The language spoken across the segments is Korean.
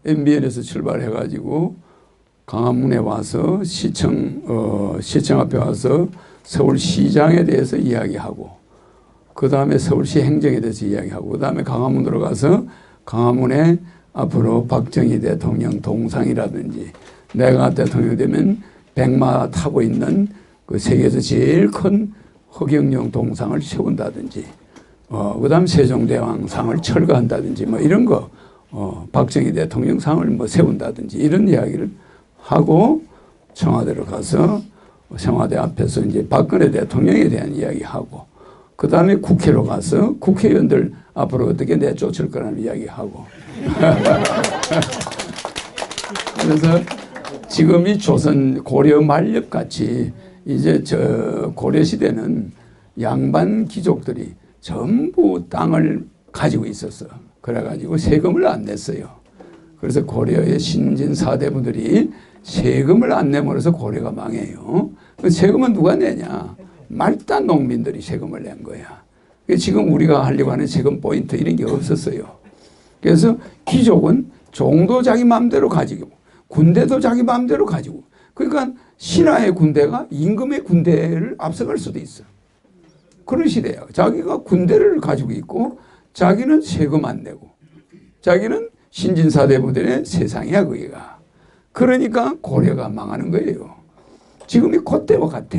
MBN에서 출발해가지고 광화문에 와서 시청 앞에 와서 서울시장에 대해서 이야기하고, 그 다음에 서울시 행정에 대해서 이야기하고, 그 다음에 광화문으로 가서 광화문에 앞으로 박정희 대통령 동상이라든지 내가 대통령이 되면 백마 타고 있는 그 세계에서 제일 큰 허경영 동상을 세운다든지, 그 다음 세종대왕상을 철거한다든지 뭐 이런 거, 박정희 대통령 상을 뭐 세운다든지 이런 이야기를 하고, 청와대로 가서 청와대 앞에서 이제 박근혜 대통령에 대한 이야기하고, 그 다음에 국회로 가서 국회의원들 앞으로 어떻게 내쫓을 거라는 이야기하고. 그래서 지금 이 조선 고려 만렵 같이 이제 저 고려 시대는 양반 귀족들이 전부 땅을 가지고 있었어. 그래가지고 세금을 안 냈어요. 그래서 고려의 신진 사대부들이 세금을 안 내므로서 고려가 망해요. 그 세금은 누가 내냐? 말단 농민들이 세금을 낸 거야. 지금 우리가 하려고 하는 세금 포인트 이런 게 없었어요. 그래서 귀족은 종도 자기 마음대로 가지고, 군대도 자기 마음대로 가지고, 그러니까 신하의 군대가 임금의 군대를 앞서갈 수도 있어. 그런 시대야. 자기가 군대를 가지고 있고 자기는 세금 안 내고 자기는 신진사대부들의 세상이야 거기가. 그러니까 고려가 망하는 거예요. 지금이 그때와 같아.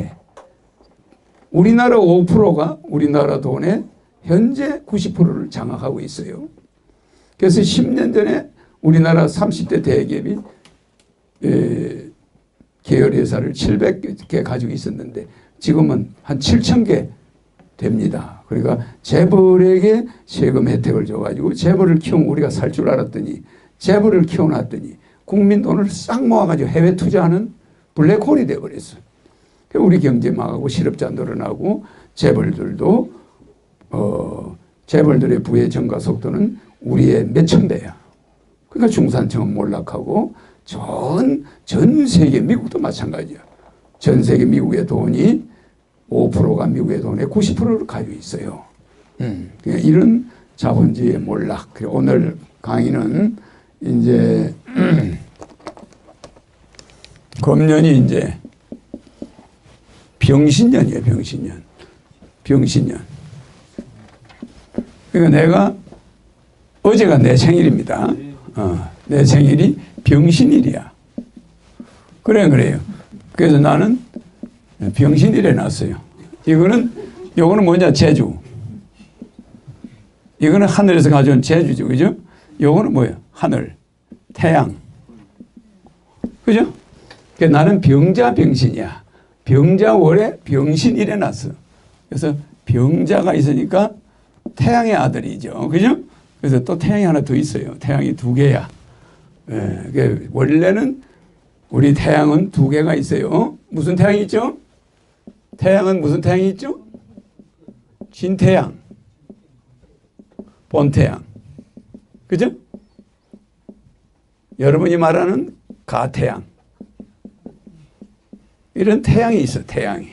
우리나라 5%가 우리나라 돈의 현재 90%를 장악하고 있어요. 그래서 10년 전에 우리나라 30대 대기업이 계열회사를 700개 가지고 있었는데 지금은 한 7,000개 됩니다. 그러니까 재벌에게 세금 혜택을 줘가지고 재벌을 키우면 우리가 살 줄 알았더니 재벌을 키워놨더니 국민 돈을 싹 모아가지고 해외 투자하는 블랙홀이 돼버렸어요. 우리 경제 망하고 실업자 늘어나고 재벌들도 재벌들의 부의 증가 속도는 우리의 몇천 배야. 그러니까 중산층은 몰락하고 전 세계 미국도 마찬가지야. 전 세계 미국의 돈이 5%가 미국의 돈의 90%를 가지고 있어요. 그러니까 이런 자본주의의 몰락. 오늘 강의는 이제 금년이 이제 병신년이에요. 병신년. 그러니까 내가 어제가 내 생일입니다. 내 생일이 병신일이야. 그래요. 그래서 나는 병신일에 났어요. 요거는 뭐냐? 제주. 이거는 하늘에서 가져온 제주죠. 그죠? 요거는 뭐예요? 하늘, 태양. 그죠? 그러니까 나는 병자병신이야. 병자월에 병신일에 났어. 그래서 병자가 있으니까 태양의 아들이죠. 그죠? 그래서 또 태양이 하나 더 있어요. 태양이 2개야. 그러니까 원래는 우리 태양은 2개가 있어요. 무슨 태양이 있죠? 태양은 무슨 태양이 있죠? 진태양, 본태양. 그죠? 여러분이 말하는 가태양. 이런 태양이 있어, 태양이.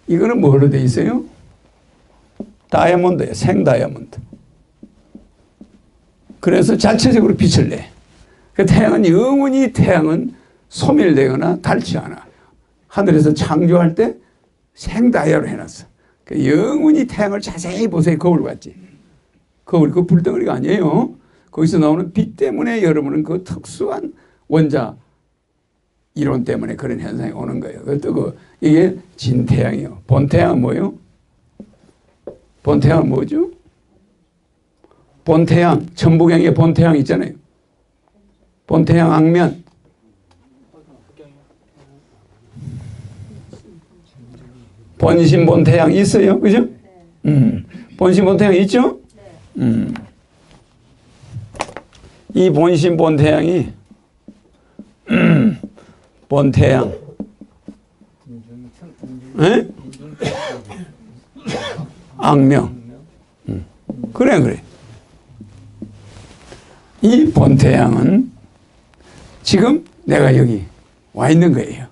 이거는 뭘로 돼 있어요? 다이아몬드예요, 생다이아몬드. 그래서 자체적으로 빛을 내. 그 태양은 영원히 소멸되거나 닳지 않아. 하늘에서 창조할 때 생다이아로 해놨어. 그 영원히 태양을 자세히 보세요. 거울 같지? 거울, 그 불덩어리가 아니에요. 거기서 나오는 빛 때문에 여러분은 그 특수한 원자 이론 때문에 그런 현상이 오는 거예요. 그것도 이게 진태양이에요. 본태양은 뭐예요? 본태양은 뭐죠? 본태양, 천부경에 본태양 있잖아요. 본태양 악면. 본신 본태양 있어요. 그죠? 본신 본태양 있죠? 이 본신 본태양이 본태양. 에? 악명. 그래. 이 본태양은 지금 내가 여기 와 있는 거예요.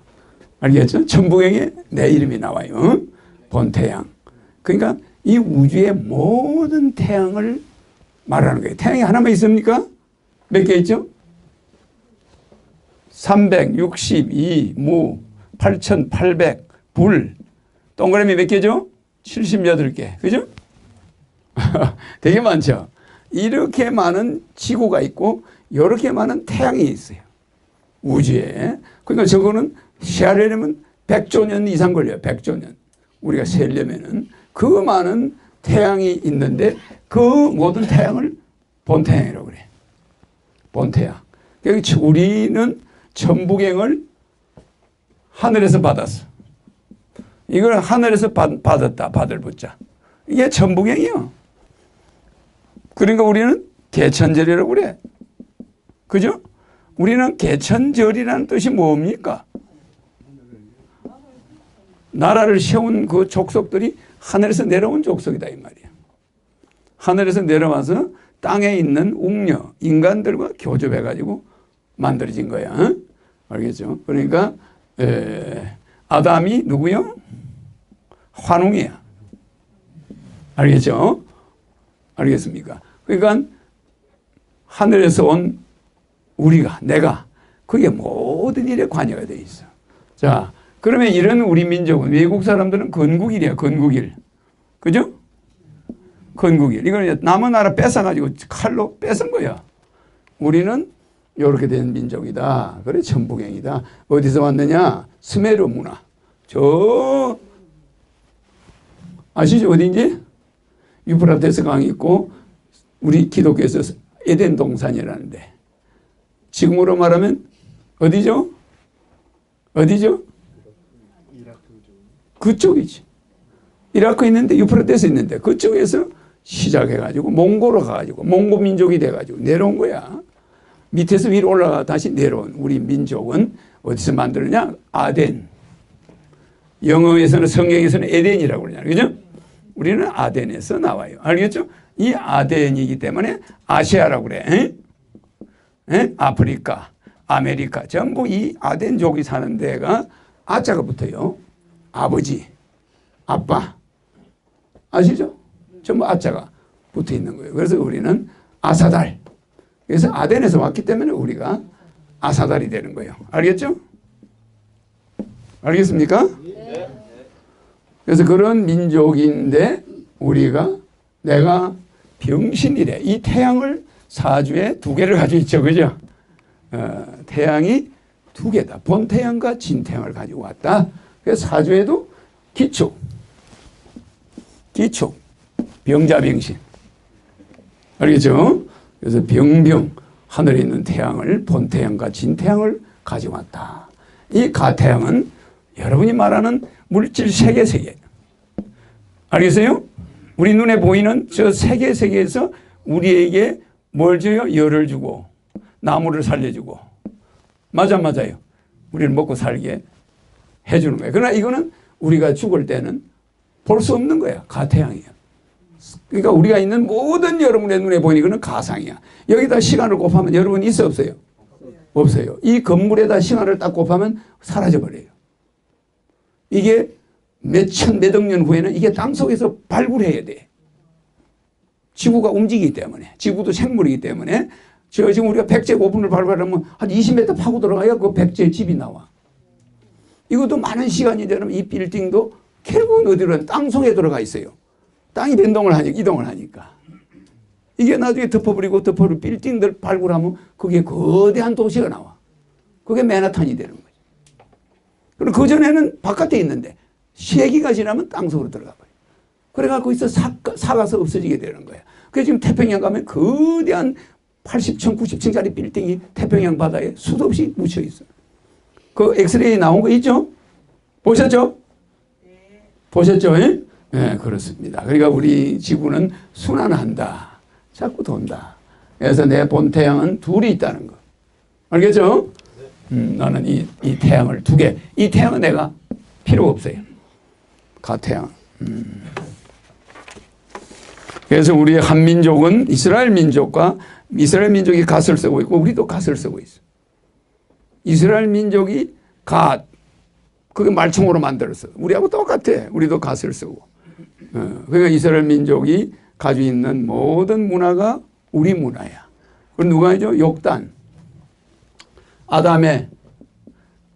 알겠죠? 천부경에 내 이름이 나와요. 본태양. 그러니까 이 우주의 모든 태양을 말하는 거예요. 태양이 하나만 있습니까? 몇 개 있죠? 362 무, 8,800 불. 동그라미 몇 개죠? 78개. 그죠? 되게 많죠? 이렇게 많은 지구가 있고 이렇게 많은 태양이 있어요. 우주에. 그러니까 저거는 세하려면 100조 년 이상 걸려요. 100조 년. 우리가 세려면은 그 많은 태양이 있는데 그 모든 태양을 본태양이라고 그래. 본태양. 그러니까 우리는 천부경을 하늘에서 받았어. 이걸 하늘에서 받았다. 받을 붙자. 이게 천부경이요. 그러니까 우리는 개천절이라고 그래. 그죠? 우리는 개천절이라는 뜻이 뭡니까? 나라를 세운 그 족속들이 하늘에서 내려온 족속이다 이 말이야. 하늘에서 내려와서 땅에 있는 웅녀, 인간들과 교접해가지고 만들어진 거야. 어? 알겠죠? 그러니까 아담이 누구요? 환웅이야. 알겠죠? 알겠습니까? 그러니까 하늘에서 온 우리가, 내가 그게 모든 일에 관여가 되어 있어. 자, 그러면 이런 우리 민족은 외국 사람들은 건국일이야, 건국일. 그죠? 건국일. 이걸 남의 나라 뺏어가지고 칼로 뺏은 거야. 우리는 이렇게 된 민족이다. 그래, 천부경이다. 어디서 왔느냐? 스메르 문화. 저, 아시죠? 어딘지? 유프라테스 강이 있고, 우리 기독교에서 에덴 동산이라는데. 지금으로 말하면, 어디죠? 어디죠? 그쪽이지. 이라크 있는데, 유프라테스 있는데, 그쪽에서 시작해가지고, 몽고로 가가지고, 몽고 민족이 돼가지고, 내려온 거야. 밑에서 위로 올라가 다시 내려온 우리 민족은 어디서 만들었냐? 아덴. 영어에서는, 성경에서는 에덴이라고 그러잖아요. 그죠? 우리는 아덴에서 나와요. 알겠죠? 이 아덴이기 때문에 아시아라고 그래. 에? 아프리카, 아메리카. 전부 이 아덴족이 사는 데가 아자가 붙어요. 아버지, 아빠. 아시죠? 전부 아자가 붙어 있는 거예요. 그래서 우리는 아사달. 그래서 아덴에서 왔기 때문에 우리가 아사달이 되는 거예요. 알겠죠? 알겠습니까? 그래서 그런 민족인데 우리가 내가 병신이래. 이 태양을 사주에 두 개를 가지고 있죠. 그죠? 태양이 두 개다. 본태양과 진태양을 가지고 왔다. 그래서 사주에도 기축, 병자병신. 알겠죠? 그래서 병병, 하늘에 있는 태양을 본태양과 진태양을 가지고 왔다. 이 가태양은 여러분이 말하는 물질 세계. 알겠어요? 우리 눈에 보이는 저 세계에서 우리에게 뭘 줘요? 열을 주고 나무를 살려주고 맞아요. 우리를 먹고 살게 해주는 거예요. 그러나 이거는 우리가 죽을 때는 볼 수 없는 거야. 가태양이야. 그러니까 우리가 있는 모든 여러분의 눈에 보이는 이거는 가상이야. 여기다 시간을 곱하면 여러분 있어 없어요? 없어요. 이 건물에다 시간을 딱 곱하면 사라져버려요. 이게 몇억 년 후에는 이게 땅속에서 발굴해야 돼. 지구가 움직이기 때문에. 지구도 생물이기 때문에. 지금 우리가 백제고분을 발굴하면 한 20m 파고 들어가야 그 백제 집이 나와. 이것도 많은 시간이 되면 이 빌딩도 결국은 어디로 땅속에 들어가 있어요. 땅이 이동을 하니까. 이게 나중에 덮어버리고 빌딩들 발굴하면 그게 거대한 도시가 나와. 그게 맨하탄이 되는 거죠. 그리고 그전에는 바깥에 있는데 세기가 지나면 땅속으로 들어가 버려요. 그래가 거기서 사가서 없어지게 되는 거야. 그래서 지금 태평양 가면 거대한 80층, 90층짜리 빌딩이 태평양 바다에 수도 없이 묻혀 있어요. 그 엑스레이 나온 거 있죠? 보셨죠? 네. 보셨죠? 네, 그렇습니다. 그러니까 우리 지구는 순환한다. 자꾸 돈다. 그래서 내 본 태양은 둘이 있다는 거. 알겠죠? 나는 이 태양을 두 개. 이 태양은 내가 필요 없어요. 가태양. 그래서 우리 한민족은 이스라엘 민족이 갓을 쓰고 있고 우리도 갓을 쓰고 있어. 이스라엘 민족이 갓, 그게 말총으로 만들었어. 우리하고 똑같아. 우리도 갓을 쓰고. 그러니까 이스라엘 민족이 가지고 있는 모든 문화가 우리 문화야. 그럼 누가 하죠? 욕단. 아담의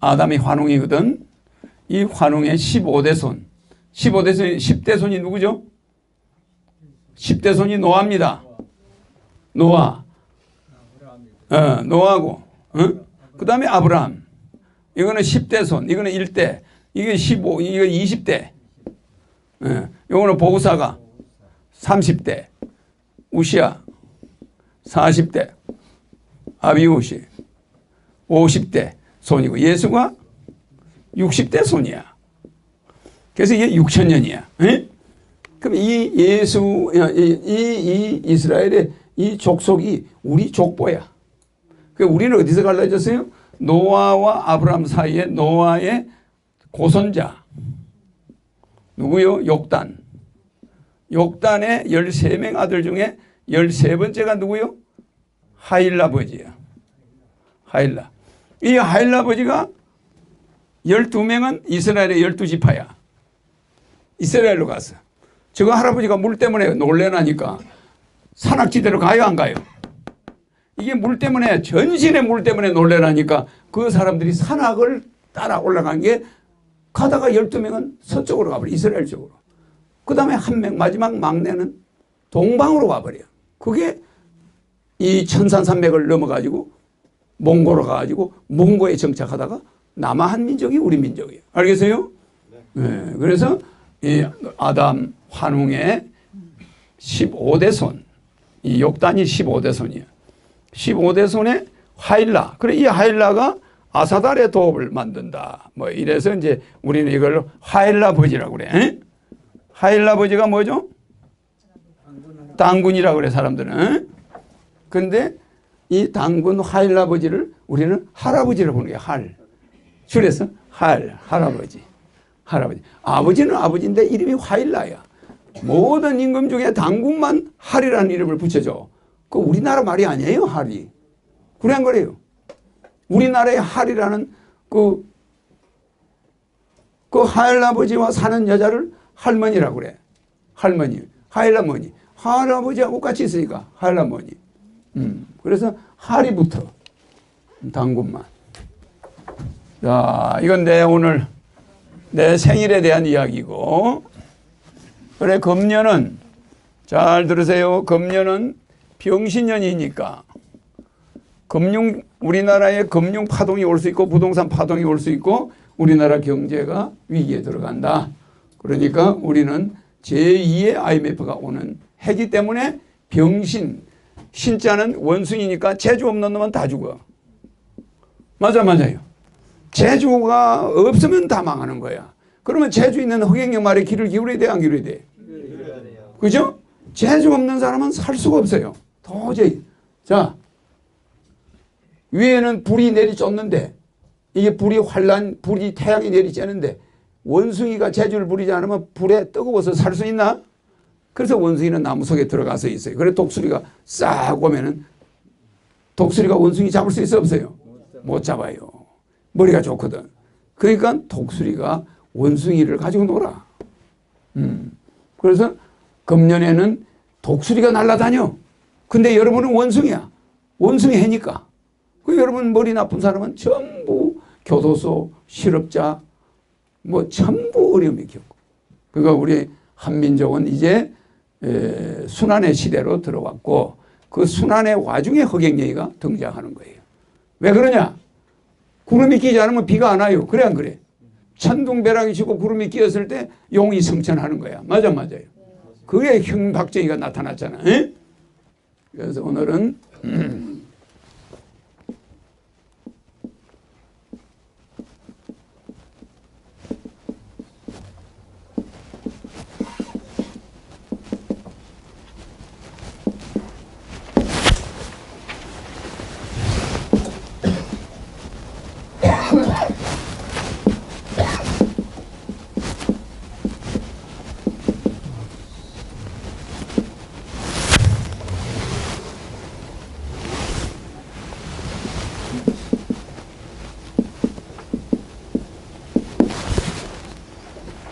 아담이 환웅이거든. 이 환웅의 15대 손. 10대 손이 누구죠? 10대 손이 노아입니다. 노아. 노아고. 그 다음에 아브라함. 이거는 10대 손. 이거는 1대. 이게 15. 이거 20대. 이거는 보우사가 30대. 우시야 40대. 아비우시 50대 손이고 예수가 60대 손이야. 그래서 이게 6천년이야. 그럼 이 예수, 이 이스라엘의 이 족속이 우리 족보야. 우리는 어디서 갈라졌어요? 노아와 아브라함 사이에 노아의 고손자. 누구요? 욕단. 욕단의 13명 아들 중에 13번째가 누구요? 하일라 버지야. 하일라. 이 하일라 버지가 12명은 이스라엘의 12지파야. 이스라엘로 갔어. 저거 할아버지가 물 때문에 놀래나니까 산악지대로 가요, 안 가요? 이게 물 때문에, 전신의 물 때문에 놀래나니까 그 사람들이 산악을 따라 올라간 게 가다가 12명은 서쪽으로 가버려. 이스라엘 쪽으로. 그 다음에 한 명, 마지막 막내는 동방으로 가버려. 그게 이 천산산맥을 넘어가지고 몽고로 가가지고 몽고에 정착하다가 남아한 민족이 우리 민족이에요. 알겠어요? 네. 그래서 이 아담 환웅의 15대 손, 이 욕단이 15대 손이에요. 15대 손에 하일라. 그래, 이 하일라가 아사달의 도업을 만든다. 뭐 이래서 이제 우리는 이걸 하일라 버지라고 그래. 에? 하일라 버지가 뭐죠? 당군이라고 그래, 사람들은. 근데 이 당군 하일라 버지를 우리는 할아버지로 보는 거야, 할. 줄여서 할아버지. 할아버지. 아버지는 아버지인데 이름이 하일라야. 모든 임금 중에 당군만 할이라는 이름을 붙여줘. 그 우리나라 말이 아니에요, 할이. 그래 안 그래요? 우리나라의 할이라는 그 하일아버지와 사는 여자를 할머니라고 그래. 할머니. 하일아머니. 할아버지하고 같이 있으니까 하일아머니. 그래서 할이 붙어. 당군만. 자, 이건 오늘 내 생일에 대한 이야기고. 그래, 금년은 잘 들으세요. 금년은 병신년이니까 우리나라에 금융 파동이 올 수 있고 부동산 파동이 올 수 있고 우리나라 경제가 위기에 들어간다. 그러니까 우리는 제2의 IMF가 오는 해기 때문에 병신, 신자는 원숭이니까 재주 없는 놈은 다 죽어. 맞아요. 재주가 없으면 다 망하는 거야. 그러면 재주 있는 허경영 말에 귀를 기울여야 돼, 안 기울여야 돼? 그죠? 재주 없는 사람은 살 수가 없어요. 도저히. 자, 위에는 불이 내리쫓는데 이게 불이 태양이 내리쬐는데 원숭이가 재주를 부리지 않으면 불에 뜨거워서 살 수 있나? 그래서 원숭이는 나무 속에 들어가서 있어요. 그래 독수리가 싹 오면은 독수리가 원숭이 잡을 수 있어 없어요? 못 잡아요. 머리가 좋거든. 그러니까 독수리가 원숭이를 가지고 놀아. 그래서 금년에는 독수리가 날아다녀. 근데 여러분은 원숭이야. 원숭이 해니까. 그 여러분 머리 나쁜 사람은 전부 교도소, 실업자, 뭐 전부 어려움이 겪고. 그러니까 우리 한민족은 이제 순환의 시대로 들어왔고 그 순환의 와중에 허경영이가 등장하는 거예요. 왜 그러냐? 구름이 끼지 않으면 비가 안 와요. 그래 안 그래? 천둥벼락이 치고 구름이 끼었을 때 용이 성천하는 거야. 맞아요. 그게 형박정희가 나타났잖아. 에? 그래서 오늘은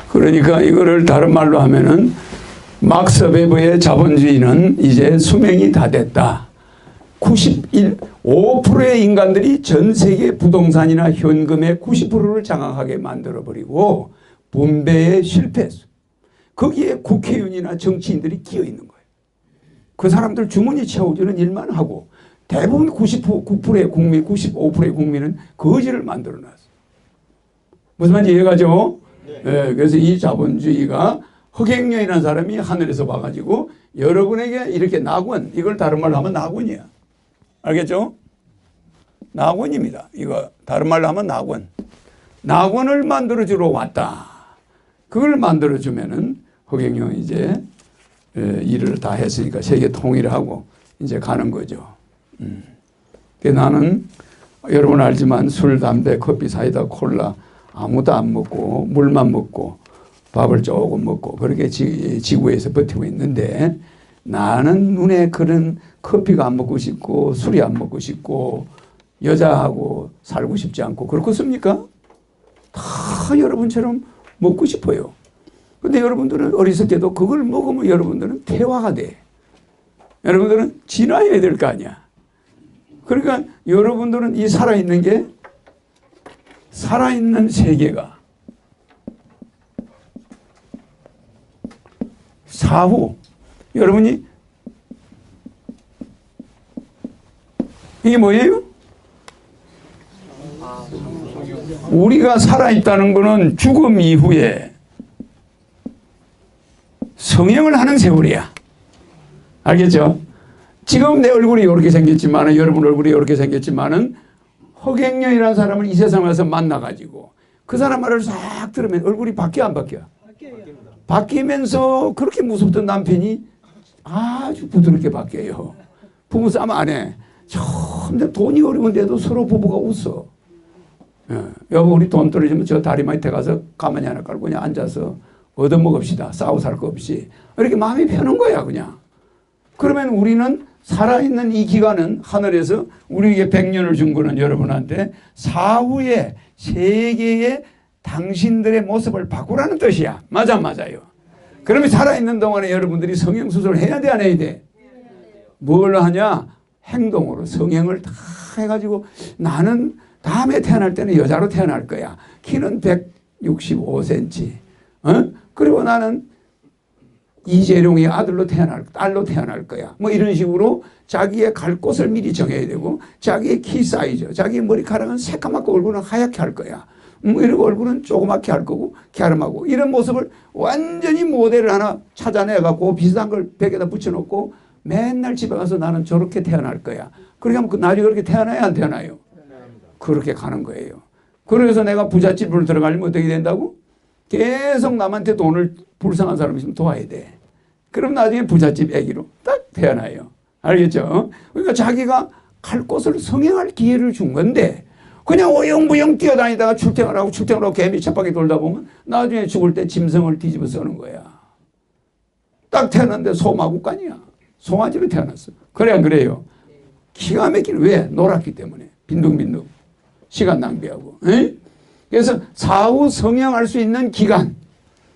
그러니까 이거를 다른 말로 하면은 막스 베버의 자본주의는 이제 수명이 다 됐다. 5%의 인간들이 전 세계 부동산이나 현금의 90%를 장악하게 만들어버리고 분배에 실패했어. 거기에 국회의원이나 정치인들이 끼어 있는 거예요. 그 사람들 주머니 채워주는 일만 하고 대부분 99%의 국민, 95%의 국민은 거지를 만들어 놨어. 무슨 말인지 이해가죠? 네, 그래서 이 자본주의가 허경영이라는 사람이 하늘에서 와가지고 여러분에게 이렇게 낙원, 이걸 다른 말로 하면 낙원이야. 알겠죠? 낙원입니다. 이거 다른 말로 하면 낙원. 낙원을 만들어주러 왔다. 그걸 만들어주면은 허경영이 이제 일을 다 했으니까 세계 통일하고 이제 가는 거죠. 나는 여러분 알지만 술, 담배, 커피, 사이다, 콜라 아무도 안 먹고 물만 먹고 밥을 조금 먹고 그렇게 지구에서 버티고 있는데 나는 눈에 그런 커피가 안 먹고 싶고 술이 안 먹고 싶고 여자하고 살고 싶지 않고 그렇겠습니까? 다 여러분처럼 먹고 싶어요. 근데 여러분들은 어렸을 때도 그걸 먹으면 여러분들은 퇴화가 돼. 여러분들은 진화해야 될 거 아니야. 그러니까 여러분들은 이 살아있는 게 살아있는 세계가 사후 여러분이 이게 뭐예요? 우리가 살아있다는 것은 죽음 이후에 성형을 하는 세월이야. 알겠죠? 지금 내 얼굴이 이렇게 생겼지만 여러분 얼굴이 이렇게 생겼지만은 허경영이라는 사람을 이 세상에 와서 만나가지고 그 사람 말을 싹 들으면 얼굴이 바뀌어 안 바뀌어? 바뀌면서 그렇게 무섭던 남편이 아주 부드럽게 바뀌어요. 부부싸움 안 해. 처음 돈이 어려운데도 서로 부부가 웃어. 여보 우리 돈 떨어지면 저 다리 밑에 가서 가만히 하나 깔고 그냥 앉아서 얻어먹읍시다. 싸워 살 거 없이. 이렇게 마음이 편한 거야 그냥. 그러면 우리는 살아있는 이 기간은 하늘에서 우리에게 100년을 준 거는 여러분한테 사후에 세계의 당신들의 모습을 바꾸라는 뜻이야. 맞아 맞아요. 그러면 살아있는 동안에 여러분들이 성형수술을 해야 돼 안 해야 돼? 뭘 하냐? 행동으로 성형을 다 해가지고 나는 다음에 태어날 때는 여자로 태어날 거야. 키는 165cm. 그리고 나는 이재룡의 딸로 태어날 거야. 뭐 이런 식으로 자기의 갈 곳을 미리 정해야 되고 자기의 키 사이즈, 자기의 머리카락은 새까맣고 얼굴은 하얗게 할 거야. 이러고 얼굴은 조그맣게 할 거고 갸름하고 이런 모습을 완전히 모델을 하나 찾아내갖고 비슷한 걸 벽에다 붙여놓고 맨날 집에 가서 나는 저렇게 태어날 거야. 그렇게 하면 나중에 그렇게 태어나야 안 태어나요? 그렇게 가는 거예요. 그래서 내가 부잣집으로 들어가려면 어떻게 된다고? 계속 남한테 돈을 불쌍한 사람 있으면 도와야 돼. 그럼 나중에 부잣집 애기로 딱 태어나요. 알겠죠? 그러니까 자기가 갈 곳을 성행할 기회를 준 건데 그냥 어영부영 뛰어다니다가 출퇴근하고 개미 쳇바퀴 돌다 보면 나중에 죽을 때 짐승을 뒤집어 쓰는 거야. 딱 태어났는데 소마구간이야. 송아지로 태어났어. 그래 안 그래요? 기가 막히는 왜? 놀았기 때문에. 빈둥빈둥. 시간 낭비하고. 에? 그래서 사후 성형할 수 있는 기간.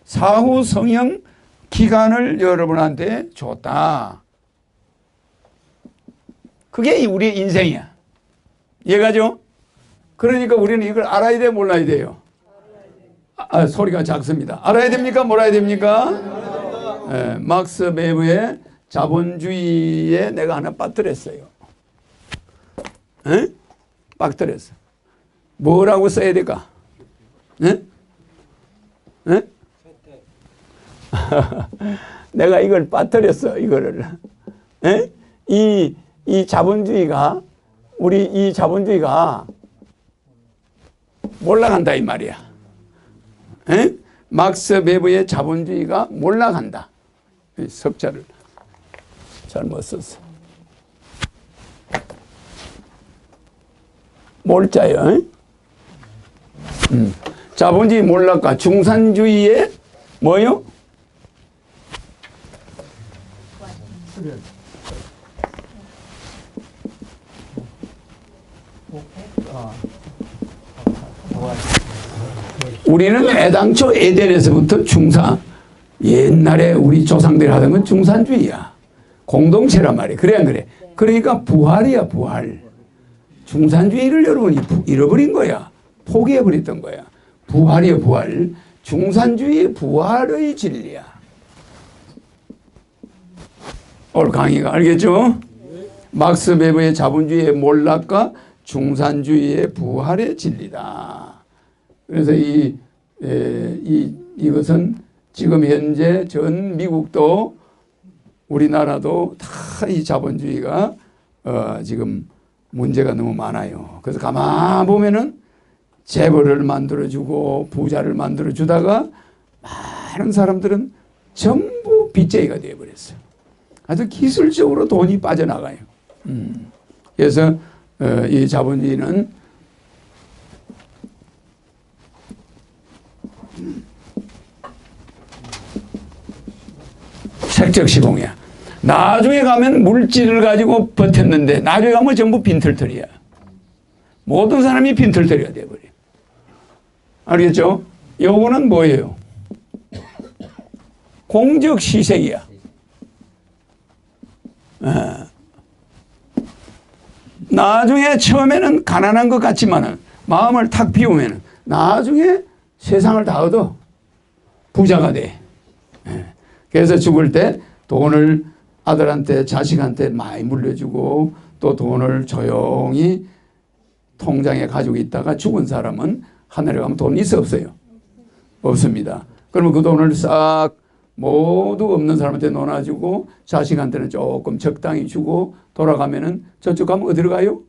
사후 성형 기간을 여러분한테 줬다. 그게 우리의 인생이야. 이해가죠? 그러니까 우리는 이걸 알아야 돼, 몰라야 돼요? 소리가 작습니다. 알아야 됩니까? 몰라야 됩니까? 네, 막스 베버의 자본주의에 내가 하나 빠뜨렸어요. 에? 빠뜨렸어. 뭐라고 써야 될까? 에? 에? 내가 이걸 빠뜨렸어, 이거를. 에? 이 자본주의가, 이 자본주의가 몰락한다, 이 말이야. 에? 막스 베버의 자본주의가 몰락한다. 이 석자를 잘못 썼어. 몰자요. 자본주의 몰락과 중산주의의 뭐요? 우리는 애당초 에덴에서부터 옛날에 우리 조상들이 하던 건 중산주의야. 공동체란 말이야. 그래 안 그래? 그러니까 부활이야, 부활. 중산주의를 여러분이 잃어버린 거야. 포기해버렸던 거야. 부활이야, 부활. 중산주의의 부활의 진리야. 오늘 강의가 알겠죠? 막스 베버의 자본주의의 몰락과 중산주의의 부활의 진리다. 그래서 이것은 지금 현재 전 미국도 우리나라도 다 이 자본주의가 지금 문제가 너무 많아요. 그래서 가만 보면은 재벌을 만들어주고 부자를 만들어주다가 많은 사람들은 전부 빚쟁이가 되어버렸어요. 아주 기술적으로 돈이 빠져나가요. 그래서 이 자본주의는 색적 시공이야. 나중에 가면 물질을 가지고 버텼는데 나중에 가면 전부 빈털터리야. 모든 사람이 빈털터리가 돼버려. 알겠죠? 요거는 뭐예요? 공적 시색이야. 나중에 처음에는 가난한 것 같지만은 마음을 탁 비우면은 나중에 세상을 다 얻어. 부자가 돼. 그래서 죽을 때 돈을 아들한테 자식한테 많이 물려주고 또 돈을 조용히 통장에 가지고 있다가 죽은 사람은 하늘에 가면 돈 있어 없어요? 없습니다. 그러면 그 돈을 싹 모두 없는 사람한테 나눠주고 자식한테는 조금 적당히 주고 돌아가면은 저쪽 가면 어디로 가요?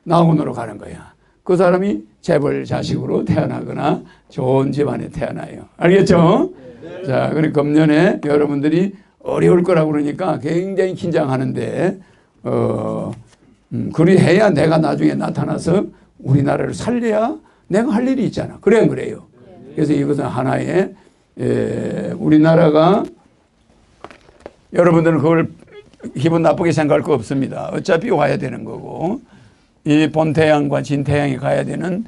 낙원으로 가는 거야. 그 사람이 재벌 자식으로 태어나거나 좋은 집안에 태어나요. 알겠죠? 자, 그러니까 금년에 여러분들이 어려울 거라고 그러니까 굉장히 긴장하는데, 그리 해야 내가 나중에 나타나서 우리나라를 살려야 내가 할 일이 있잖아. 그래, 안 그래요? 그래서 이것은 하나의, 우리나라가 여러분들은 그걸 기분 나쁘게 생각할 거 없습니다. 어차피 와야 되는 거고, 이 본태양과 진태양이 가야 되는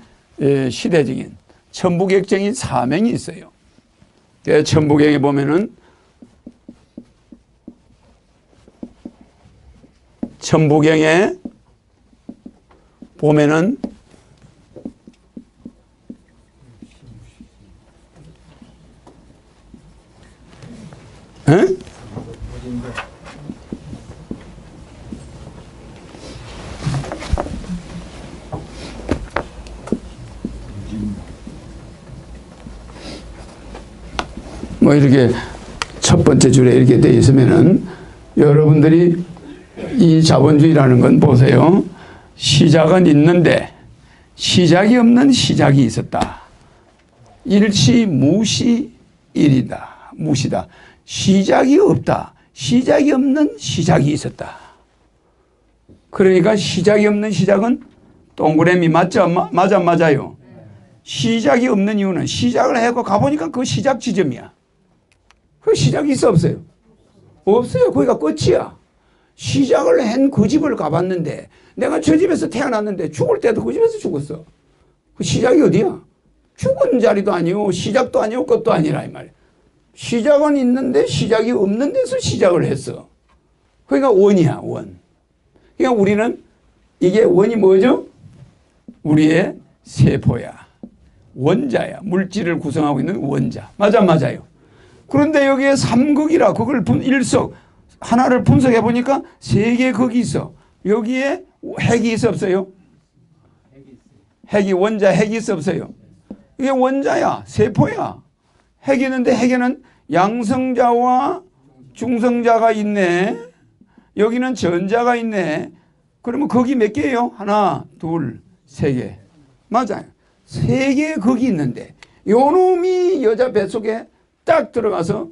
시대적인 천부객적인 사명이 있어요. 천부경에 보면은 천부경에 보면은 뭐 이렇게 첫 번째 줄에 이렇게 돼 있으면은 여러분들이 이 자본주의라는 건 보세요. 시작은 있는데 시작이 없는 시작이 있었다. 일시 무시 일이다. 무시다. 시작이 없다. 시작이 없는 시작이 있었다. 그러니까 시작이 없는 시작은 동그라미 맞죠? 맞아, 맞아요. 시작이 없는 이유는 시작을 하고 가보니까 그 시작 지점이야. 그 시작이 있어 없어요? 없어요. 거기가 끝이야. 시작을 한 그 집을 가봤는데 내가 저 집에서 태어났는데 죽을 때도 그 집에서 죽었어. 그 시작이 어디야? 죽은 자리도 아니고 시작도 아니고 끝도 아니라 이 말이야. 시작은 있는데 시작이 없는 데서 시작을 했어. 그러니까 원이야, 원. 그러니까 우리는 이게 원이 뭐죠? 우리의 세포야. 원자야. 물질을 구성하고 있는 원자. 맞아, 맞아요. 그런데 여기에 삼극이라 그걸 일석 하나를 분석해 보니까 세 개 극이 있어. 여기에 핵이 있어 없어요? 핵이 원자 핵이 있어 없어요? 이게 원자야. 세포야. 핵이 있는데 핵에는 양성자와 중성자가 있네. 여기는 전자가 있네. 그러면 극이 몇 개예요? 하나, 둘, 세 개. 맞아요. 세 개의 극이 있는데 요 놈이 여자 뱃속에 딱 들어가서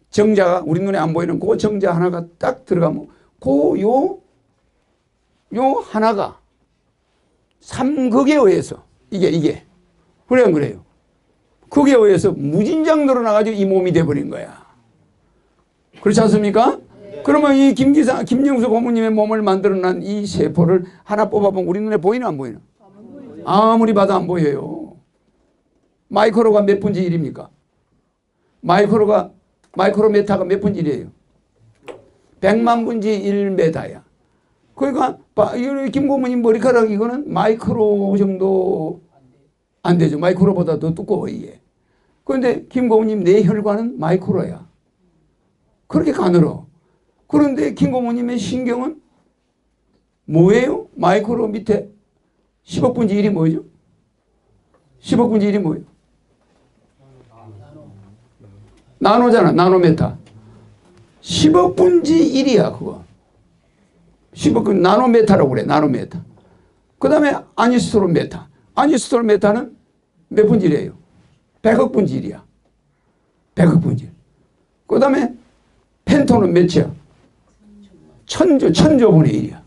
정자가 우리 눈에 안 보이는 그 정자 하나가 딱 들어가면 요 하나가 삼극에 의해서 이게 그래 안 그래요? 극에 의해서 무진장 늘어나가지고 이 몸이 돼버린 거야. 그렇지 않습니까? 네. 그러면 이 김정수 고모님의 몸을 만들어낸 이 세포를 하나 뽑아보면 우리 눈에 보이나 안 보이나? 아무리 봐도 안 보여요. 마이크로가 몇 분지 1입니까? 마이크로메타가 몇 분지 1이에요? 100만 분지 1메다야. 그러니까 김 고모님 머리카락 이거는 마이크로 정도 안 되죠. 마이크로보다 더 두꺼워 이게. 그런데 김 고모님 뇌혈관은 마이크로야. 그렇게 가늘어. 그런데 김 고모님의 신경은 뭐예요? 마이크로 밑에 10억 분지 1이 뭐죠? 10억 분지 1이 뭐예요? 나노잖아. 나노메타. 10억 분지 1이야 그거. 10억 나노메타라고 그래. 나노메타. 그 다음에 아니스트론 메타. 아니스트론 메타는 몇 분지 1이에요? 100억 분지 1이야. 100억 분지 1. 그 다음에 펜토는 몇이야? 천조분의 1이야.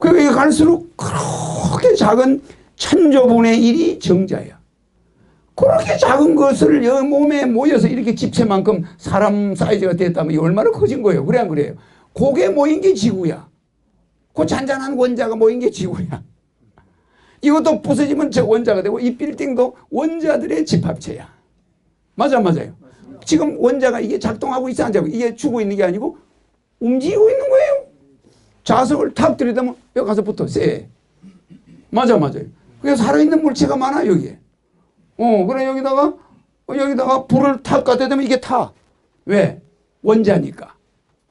그러니까 갈수록 그렇게 작은 천조분의 1이 정자야. 그렇게 작은 것을 몸에 모여서 이렇게 집체만큼 사람 사이즈가 됐다면 얼마나 커진 거예요. 그래 안 그래요? 그게 모인 게 지구야. 그 잔잔한 원자가 모인 게 지구야. 이것도 부서지면 저 원자가 되고 이 빌딩도 원자들의 집합체야. 맞아요. 지금 원자가 이게 작동하고 있어 안 작동? 이게 죽어 있는 게 아니고 움직이고 있는 거예요. 자석을 탁 들이대면 여기 가서 붙어. 쎄. 맞아요. 그래서 살아있는 물체가 많아 여기에. 그래 여기다가 불을 탁 갖다 대면 이게 타. 왜? 원자니까.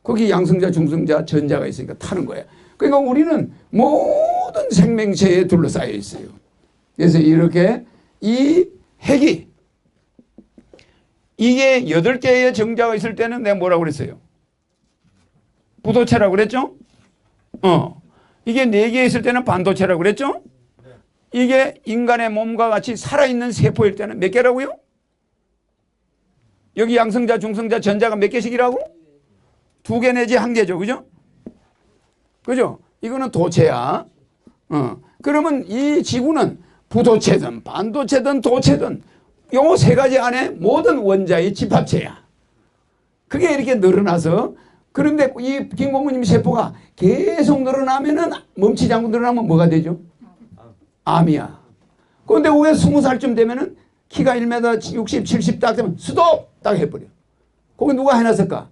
거기 양성자, 중성자, 전자가 있으니까 타는 거야. 그러니까 우리는 모든 생명체에 둘러싸여 있어요. 그래서 이렇게 이 핵이 이게 8개의 정자가 있을 때는 내가 뭐라고 그랬어요? 부도체라고 그랬죠? 이게 4개 있을 때는 반도체라고 그랬죠? 이게 인간의 몸과 같이 살아있는 세포일 때는 몇 개라고요? 여기 양성자, 중성자, 전자가 몇 개씩이라고? 2개 내지 1개죠. 그죠? 그죠? 이거는 도체야. 그러면 이 지구는 부도체든 반도체든 도체든 요 3가지 안에 모든 원자의 집합체야. 그게 이렇게 늘어나서 그런데 이 김고모님 세포가 계속 늘어나면은 멈추지 않고 늘어나면 뭐가 되죠? 암이야. 그런데 왜 20살쯤 되면은 키가 1m 60, 70 딱 되면 스톱! 딱 해버려. 그거 누가 해놨을까?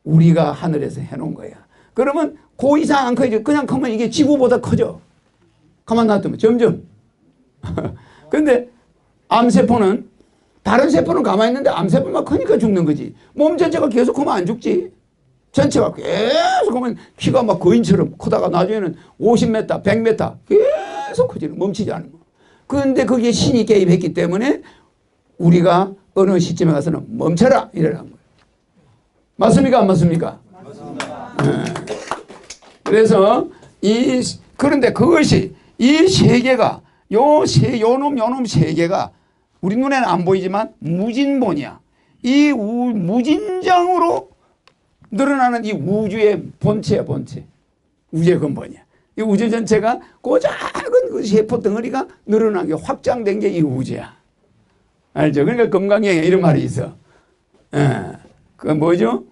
우리가 하늘에서 해놓은 거야. 그러면 그 이상 안 커져. 그냥 크면 이게 지구보다 커져. 가만 놔두면 점점. 그런데 암세포는 다른 세포는 가만히 있는데 암세포만 크니까 죽는 거지. 몸 전체가 계속 크면 안 죽지. 전체가 계속 크면 키가 막 거인처럼 크다가 나중에는 50m, 100m 계속 커지는 멈추지 않는 거. 그런데 거기에 신이 개입했기 때문에 우리가 어느 시점에 가서는 멈춰라 이러라는 거예요. 맞습니까? 안 맞습니까? 맞습니다. 그래서 그런데 그것이 이 세계가 요놈 세계가 우리 눈에는 안 보이지만 무진본이야. 이 무진장으로 늘어나는 이 우주의 본체야, 본체. 우주의 근본이야. 이 우주 전체가 그 작은 그 세포 덩어리가 늘어난 게 확장된 게 이 우주야. 알죠? 그러니까 금강경에 이런 말이 있어. 그 뭐죠?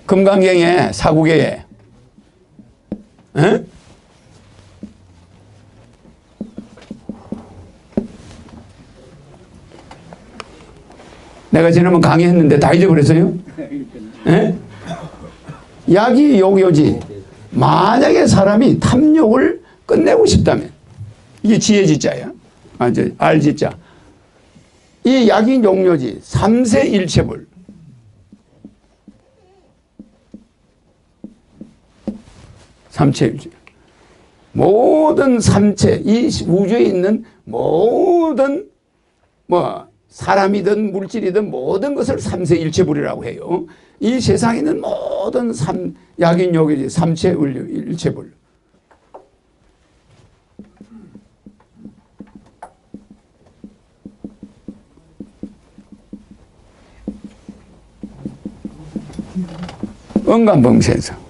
금강경에 사국에 내가 지난번 강의했는데 다 잊어버렸어요? 약이 욕요지. 만약에 사람이 탐욕을 끝내고 싶다면 이게 지혜지자야. 알지자. 이 약이 욕요지. 삼세일체불. 삼체일체. 모든 삼체, 이 우주에 있는 모든 사람이든 물질이든 모든 것을 삼세일체불이라고 해요. 이 세상에 있는 모든 약인 욕이지 삼체일체불. 언감범세에서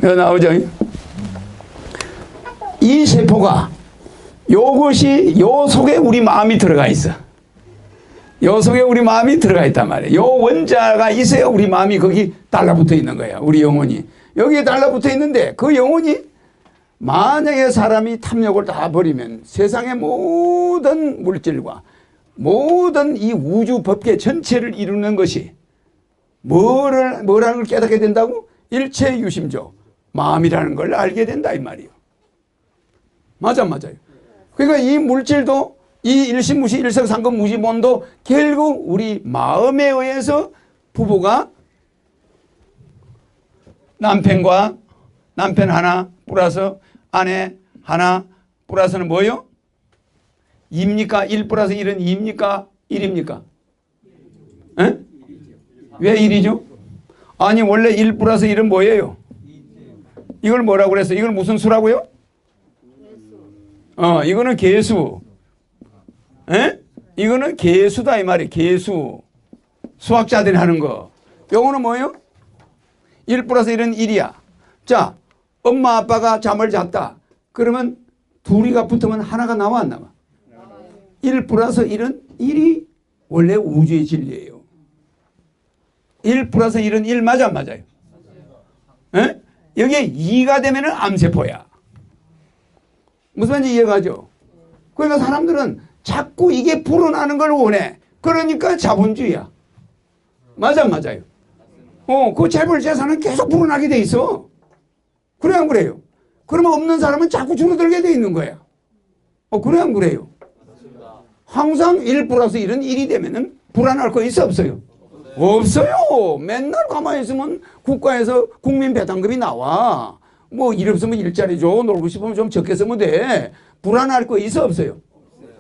여기 나오죠? 이 세포가 요것이 요 속에 우리 마음이 들어가 있어. 요 속에 우리 마음이 들어가 있단 말이에요. 요 원자가 있어야 우리 마음이 거기 달라붙어 있는 거야. 우리 영혼이. 여기에 달라붙어 있는데 그 영혼이 만약에 사람이 탐욕을 다 버리면 세상의 모든 물질과 모든 이 우주 법계 전체를 이루는 것이 뭐라는 걸 깨닫게 된다고? 일체유심조, 마음이라는 걸 알게 된다 이 말이에요. 맞아요. 그러니까 이 물질도 이 일심무시 일석상금무지몬도 결국 우리 마음에 의해서 부부가 남편 하나 플러스 아내 하나 플러스는 뭐예요? 2입니까? 1 플러스 1은 2입니까? 1입니까? 에? 왜 1이죠? 아니 원래 1 플러스 1은 뭐예요? 이걸 뭐라고 그랬어? 이걸 무슨 수라고요? 이거는 계수. 에? 이거는 계수다 이 말이에요. 계수. 수학자들이 하는 거. 요거는 뭐예요? 1 플러스 1은 1이야. 자, 엄마 아빠가 잠을 잤다. 그러면 둘이가 붙으면 하나가 나와 안 나와? 1 플러스 1은 1이 원래 우주의 진리예요. 1 플러스 1은 1 맞아 안 맞아요? 에? 여기에 2가 되면 암세포야. 무슨 말인지 이해가죠? 그러니까 사람들은 자꾸 이게 불어나는 걸 원해. 그러니까 자본주의야. 맞아 안 맞아요? 그 재벌 재산은 계속 불어나게 돼 있어. 그래 안 그래요? 그러면 없는 사람은 자꾸 줄어들게 돼 있는 거야. 그래 안 그래요? 항상 1 플러스 1은 1이 되면은 불안할 거 있어 없어요? 없어요. 맨날 가만히 있으면 국가에서 국민 배당금이 나와. 뭐 일 없으면 일자리 줘. 놀고 싶으면 좀 적게 쓰면 돼. 불안할 거 있어 없어요?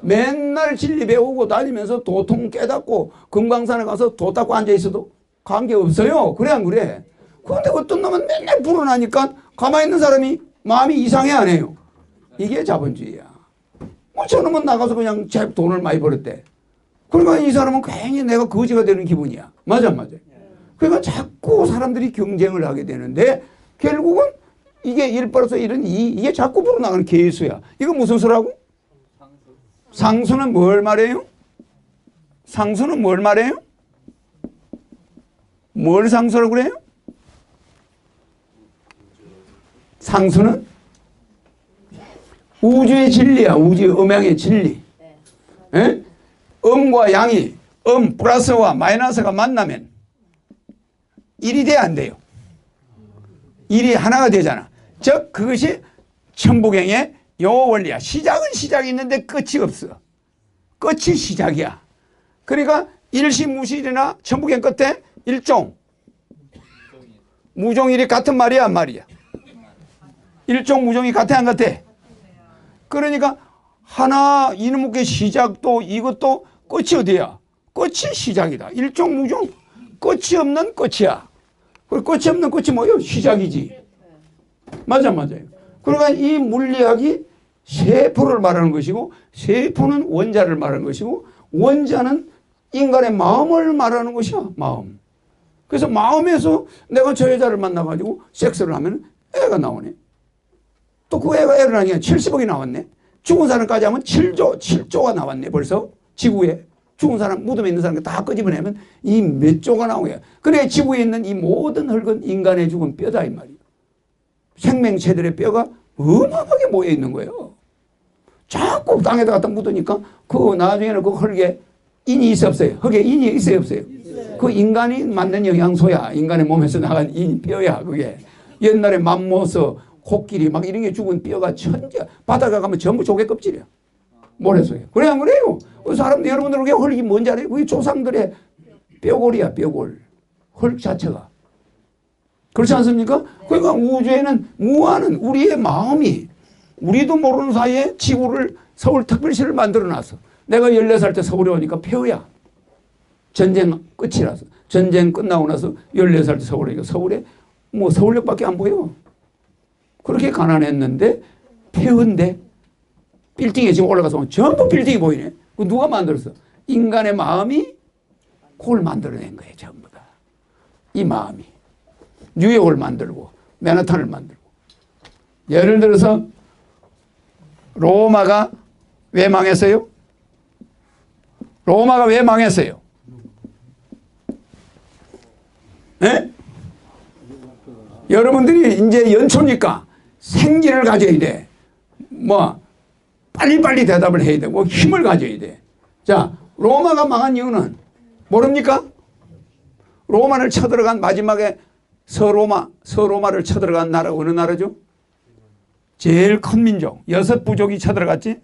맨날 진리 배우고 다니면서 도통 깨닫고 금강산에 가서 도 닦고 앉아있어도 관계없어요. 그래 안 그래? 그런데 어떤 놈은 맨날 불어나니까 가만히 있는 사람이 마음이 이상해 안 해요? 이게 자본주의야. 저놈은 나가서 그냥 제 돈을 많이 벌었대. 그러니까 이 사람은 괜히 내가 거지가 되는 기분이야. 맞아 안 맞아? 그러니까 자꾸 사람들이 경쟁을 하게 되는데 결국은 이게 1 플러스 1은 2 이게 자꾸 불어나가는 계수야. 이거 무슨 수라고? 상수는 뭘 말해요? 상수는 뭘 말해요? 뭘 상수라고 그래요? 상수는 우주의 진리야. 우주의 음양의 진리. 에? 음과 양이 플러스와 마이너스가 만나면 1이 돼야 안 돼요? 1이 하나가 되잖아. 즉 그것이 천부경의 요 원리야. 시작은 시작이 있는데 끝이 없어. 끝이 시작이야. 그러니까 일시무실이나 천부경 끝에 일종 무종일이 같은 말이야 안 말이야? 일종 무종이 같아 안 같아? 그러니까 하나 이놈의 시작도 이것도 끝이 어디야? 끝이 시작이다. 일종 무종 끝이 없는 끝이야. 끝이 없는 끝이 뭐예요? 시작이지. 맞아요. 그러니까 이 물리학이 세포를 말하는 것이고 세포는 원자를 말하는 것이고 원자는 인간의 마음을 말하는 것이야. 마음. 그래서 마음에서 내가 저 여자를 만나가지고 섹스를 하면 애가 나오네. 또 그 애가 애를 하니까 70억이 나왔네. 죽은 사람까지 하면 7조가 나왔네. 벌써 지구에. 죽은 사람 무덤에 있는 사람 다 끄집어내면 이 몇 조가 나오게. 그래 지구에 있는 이 모든 흙은 인간의 죽은 뼈다 이 말이에요. 생명체들의 뼈가 어마어마하게 모여 있는 거예요. 자꾸 땅에다 갖다 묻으니까 그 나중에는 그 흙에 인이 있어 없어요? 흙에 인이 있어요 없어요? 그 인간이 만든 영양소야. 인간의 몸에서 나간 인 뼈야 그게. 옛날에 맘모스 코끼리 막 이런 게 죽은 뼈가 천지야. 바다가 가면 전부 조개 껍질이야. 모래 속에. 그래 안 그래요? 사람들 여러분들 그게 흙이 뭔지 알아요? 그게 조상들의 뼈골이야 뼈골. 흙 자체가. 그렇지 않습니까? 그러니까 우주에는 무한한 우리의 마음이 우리도 모르는 사이에 지구를 서울특별시를 만들어놨어. 내가 14살 때 서울에 오니까 폐허야. 전쟁 끝이라서. 전쟁 끝나고 나서 14살 때 서울에 오니까 서울에 뭐 서울역밖에 안 보여. 그렇게 가난했는데 폐허인데 빌딩에 지금 올라가서 보면 전부 빌딩이 보이네. 그 누가 만들었어? 인간의 마음이 그걸 만들어낸 거예요. 전부 다. 이 마음이. 뉴욕을 만들고 맨하탄을 만들고. 예를 들어서 로마가 왜 망했어요? 로마가 왜 망했어요? 네? 여러분들이 이제 연초니까 생기를 가져야 돼. 뭐 빨리빨리 대답을 해야 되고 힘을 가져야 돼. 자, 로마가 망한 이유는 모릅니까? 로마를 쳐들어간 마지막에 서로마를 쳐들어간 나라가 어느 나라죠? 제일 큰 민족, 6부족이 쳐들어갔지?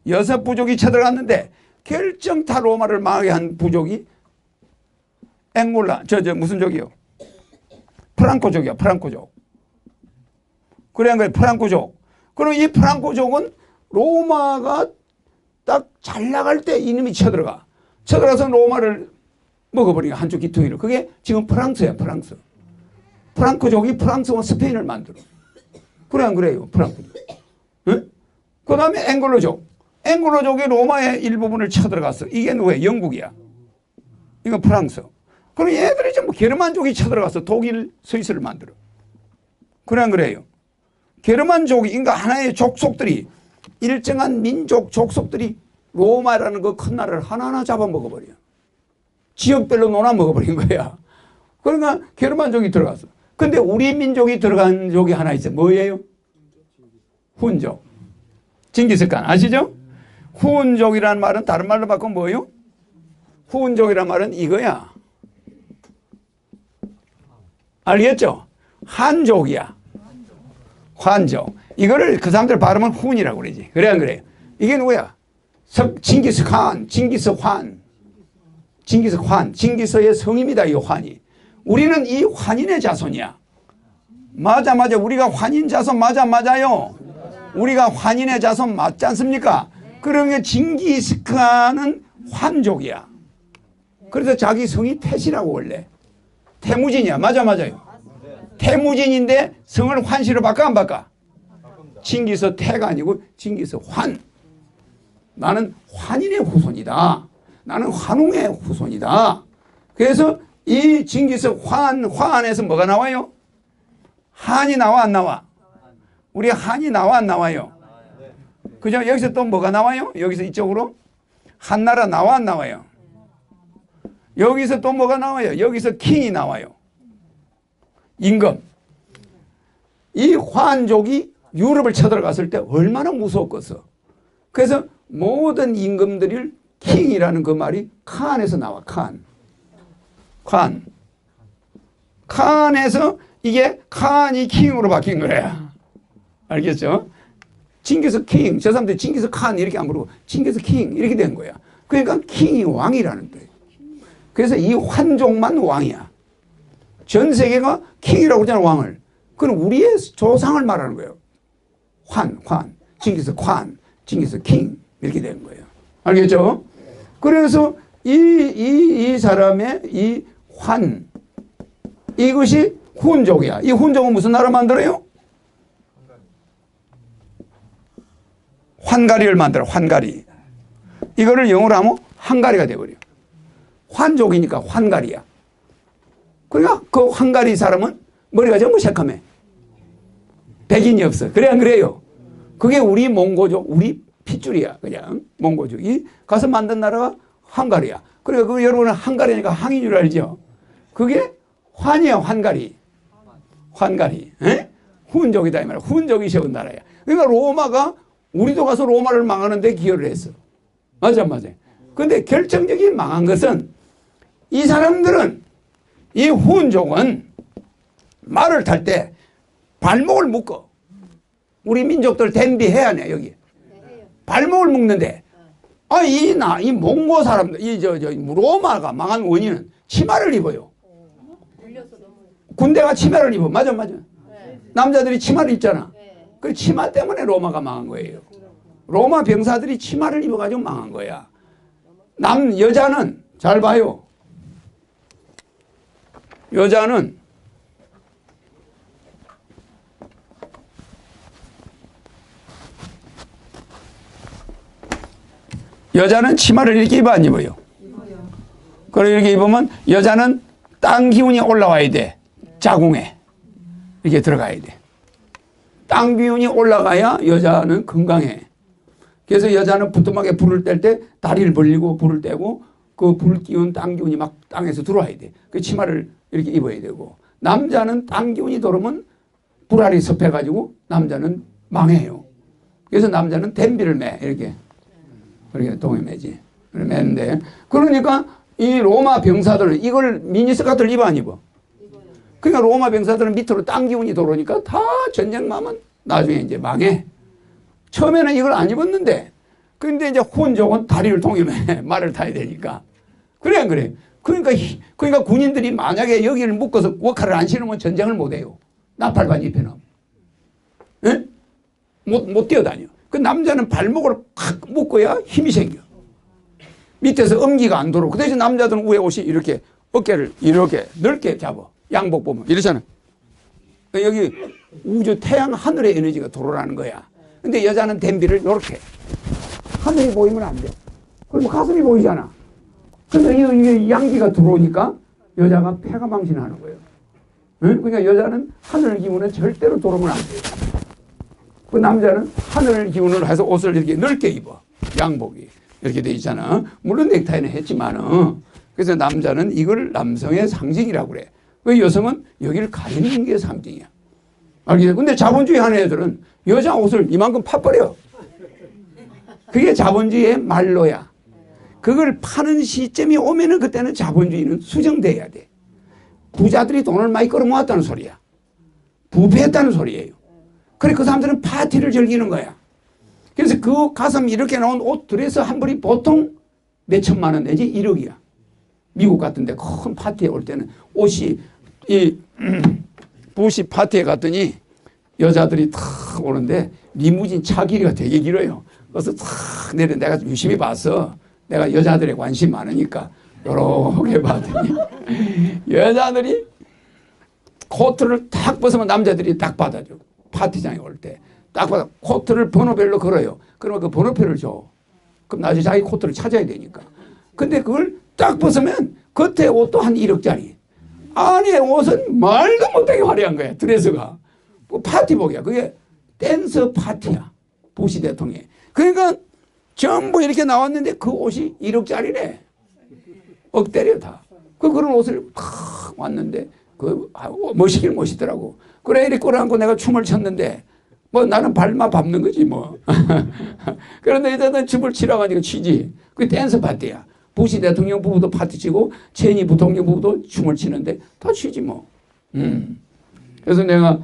6부족이 쳐들어갔는데 결정타 로마를 망하게 한 부족이 앵골라, 무슨 족이요? 프랑코족이요, 프랑코족. 그래, 프랑코족. 그럼 이 프랑코족은 로마가 딱 잘 나갈 때 이놈이 쳐들어가. 쳐들어가서 로마를 먹어버리니까 한쪽 기퉁이를. 그게 지금 프랑스야, 프랑스. 프랑코족이 프랑스와 스페인을 만들어. 그래, 안 그래요? 프랑코족. 응? 그 다음에 앵글로족. 앵글로족이 로마의 일부분을 쳐들어갔어. 이게 누구야? 영국이야. 이건 프랑스. 그럼 얘들이 전부 게르만족이 쳐들어가서 독일, 스위스를 만들어. 그래, 안 그래요? 게르만족이, 그러니까 하나의 족속들이, 일정한 민족 족속들이 로마라는 그 큰 나라를 하나하나 잡아먹어버려. 지역별로 논아 먹어버린 거야. 그러니까 게르만족이 들어갔어. 근데 우리 민족이 들어간 족이 하나 있어요. 뭐예요? 훈족. 징기스칸 아시죠? 훈족이라는 말은 다른 말로 바꾸면 뭐예요? 훈족이라는 말은 이거야. 알겠죠? 한족이야. 환족. 이거를 그 사람들 발음은 훈이라고 그러지. 그래 안 그래요? 이게 누구야? 징기스칸, 징기스환. 징기스환. 징기스의 성입니다. 이 환이. 우리는 이 환인의 자손이야. 맞아. 우리가 환인 자손 맞아요. 우리가 환인의 자손 맞지 않습니까? 그러면 징기스칸은 환족이야. 그래서 자기 성이 태시라고 원래. 태무진이야. 맞아요. 태무진인데 성을 환시로 바꿔 안 바꿔? 징기스 태가 아니고 징기스 환. 나는 환인의 후손이다. 나는 환웅의 후손이다. 그래서 이 징기스 환에서 뭐가 나와요? 한이 나와 안 나와? 우리 한이 나와 안 나와요? 그죠? 여기서 또 뭐가 나와요? 여기서 이쪽으로 한나라 나와 안 나와요? 여기서 또 뭐가 나와요? 여기서 킹이 나와요. 임금. 이 환족이 유럽을 쳐들어갔을 때 얼마나 무서웠겠어. 그래서 모든 임금들을 킹이라는 그 말이 칸에서 나와. 칸에서 이게 칸이 킹으로 바뀐 거야. 알겠죠? 징기스 킹. 저 사람들이 징기스 칸 이렇게 안 부르고 징기스 킹 이렇게 된 거야. 그러니까 킹이 왕이라는 거예요. 그래서 이 환족만 왕이야. 전 세계가 킹이라고 그러잖아, 왕을. 그건 우리의 조상을 말하는 거예요. 징기스 칸, 징기스 킹 이렇게 된 거예요. 알겠죠? 그래서 이 사람의 이 환, 이것이 훈족이야. 이 훈족은 무슨 나라 만들어요? 환가리를 만들어. 환가리. 이거를 영어로 하면 한가리가 돼버려. 환족이니까 환가리야. 그러니까 그 환가리 사람은 머리가 전부 새카매. 백인이 없어. 그래 안 그래요? 그게 우리 몽고족, 우리 핏줄이야. 그냥 몽고족이 가서 만든 나라가 한가리야. 그러니까 그 여러분은 한가리니까 항인 줄 알죠? 그게 환이야. 환가리. 에? 훈족이다 이 말이야. 훈족이 세운 나라야. 그러니까 로마가 우리도 가서 로마를 망하는데 기여를 했어. 맞아. 근데 결정적인 망한 것은 이 사람들은 이 훈족은 말을 탈 때 발목을 묶어. 우리 민족들 댄비해야 해 여기. 발목을 묶는데 이 몽고 사람들 로마가 망한 원인은 치마를 입어요. 군대가 치마를 입어. 맞아. 남자들이 치마를 입잖아. 그 치마 때문에 로마가 망한 거예요. 로마 병사들이 치마를 입어가지고 망한 거야. 여자는 잘 봐요. 여자는 치마를 이렇게 입어 안 입어요? 그리고 이렇게 입으면 여자는 땅 기운이 올라와야 돼. 자궁에 이렇게 들어가야 돼. 땅 기운이 올라가야 여자는 건강해. 그래서 여자는 부뚜막에 불을 뗄 때 다리를 벌리고 불을 떼고 그 불 기운, 땅 기운이 막 땅에서 들어와야 돼. 그 치마를 이렇게 입어야 되고, 남자는 땅 기운이 들어오면 불알이 섭해가지고 남자는 망해요. 그래서 남자는 댐비를 매 이렇게 동에 매지. 매는데 그러니까 이 로마 병사들은 이걸 미니스커트를 입어 안 입어? 그러니까 로마 병사들은 밑으로 땀 기운이 들어오니까 다 전쟁마면 나중에 이제 망해. 처음에는 이걸 안 입었는데 근데 이제 혼족은 다리를 통일해 말을 타야 되니까. 그래 안 그래? 그러니까 군인들이 만약에 여기를 묶어서 워카를 안 신으면 전쟁을 못 해요. 나팔바지 입혀놓으면. 예? 못 뛰어다녀. 그 남자는 발목을 팍 묶어야 힘이 생겨. 밑에서 음기가 안 들어오고. 그 대신 남자들은 위에 옷이 이렇게 어깨를 이렇게 넓게 잡아. 양복 보면. 이렇잖아. 여기 우주 태양 하늘의 에너지가 들어오라는 거야. 근데 여자는 댐비를 이렇게. 하늘이 보이면 안 돼. 그럼 가슴이 보이잖아. 근데 이게 양기가 들어오니까 여자가 폐가 망신하는 거예요. 응? 그러니까 여자는 하늘 기운은 절대로 들어오면 안 돼요. 그 남자는 하늘 기운을 해서 옷을 이렇게 넓게 입어. 양복이. 이렇게 돼 있잖아. 물론 넥타이는 했지만은. 그래서 남자는 이걸 남성의 상징이라고 그래. 왜 여성은 여기를 가리는 게 상징이야. 알겠죠? 근데 자본주의 하는 애들은 여자 옷을 이만큼 파버려. 그게 자본주의의 말로야. 그걸 파는 시점이 오면은 그때는 자본주의는 수정돼야 돼. 부자들이 돈을 많이 끌어모았다는 소리야. 부패했다는 소리예요. 그래 그 사람들은 파티를 즐기는 거야. 그래서 그 가슴 이렇게 나온 옷 드레스 한 벌이 보통 몇 천만 원 내지 1억이야. 미국 같은 데 큰 파티에 올 때는 옷이 부시 파티에 갔더니 여자들이 탁 오는데 리무진 차 길이가 되게 길어요. 그래서 탁 내려 내가 유심히 봤어. 내가 여자들에 관심 많으니까 요렇게 봤더니 여자들이 코트를 탁 벗으면 남자들이 딱 받아줘. 파티장에 올 때. 딱 받아. 코트를 번호별로 걸어요. 그러면 그 번호표를 줘. 그럼 나중에 자기 코트를 찾아야 되니까. 근데 그걸 딱 벗으면 겉에 옷도 한 1억짜리. 안에 옷은 말도 못하게 화려한 거야. 드레스가. 파티복이야. 그게 댄서 파티야. 부시 대통령이. 그러니까 전부 이렇게 나왔는데 그 옷이 1억짜리래. 억대려 다. 그런 옷을 탁 왔는데 멋있긴 멋있더라고. 그래 이렇게 끌어안고 내가 춤을 췄는데 뭐 나는 발만 밟는 거지 뭐. 그런데 이제는 춤을 치러 가니까 치지. 그게 댄스 파티야. 부시 대통령 부부도 파티 치고 체니 부통령 부부도 춤을 치는데 다 치지 뭐. 그래서 내가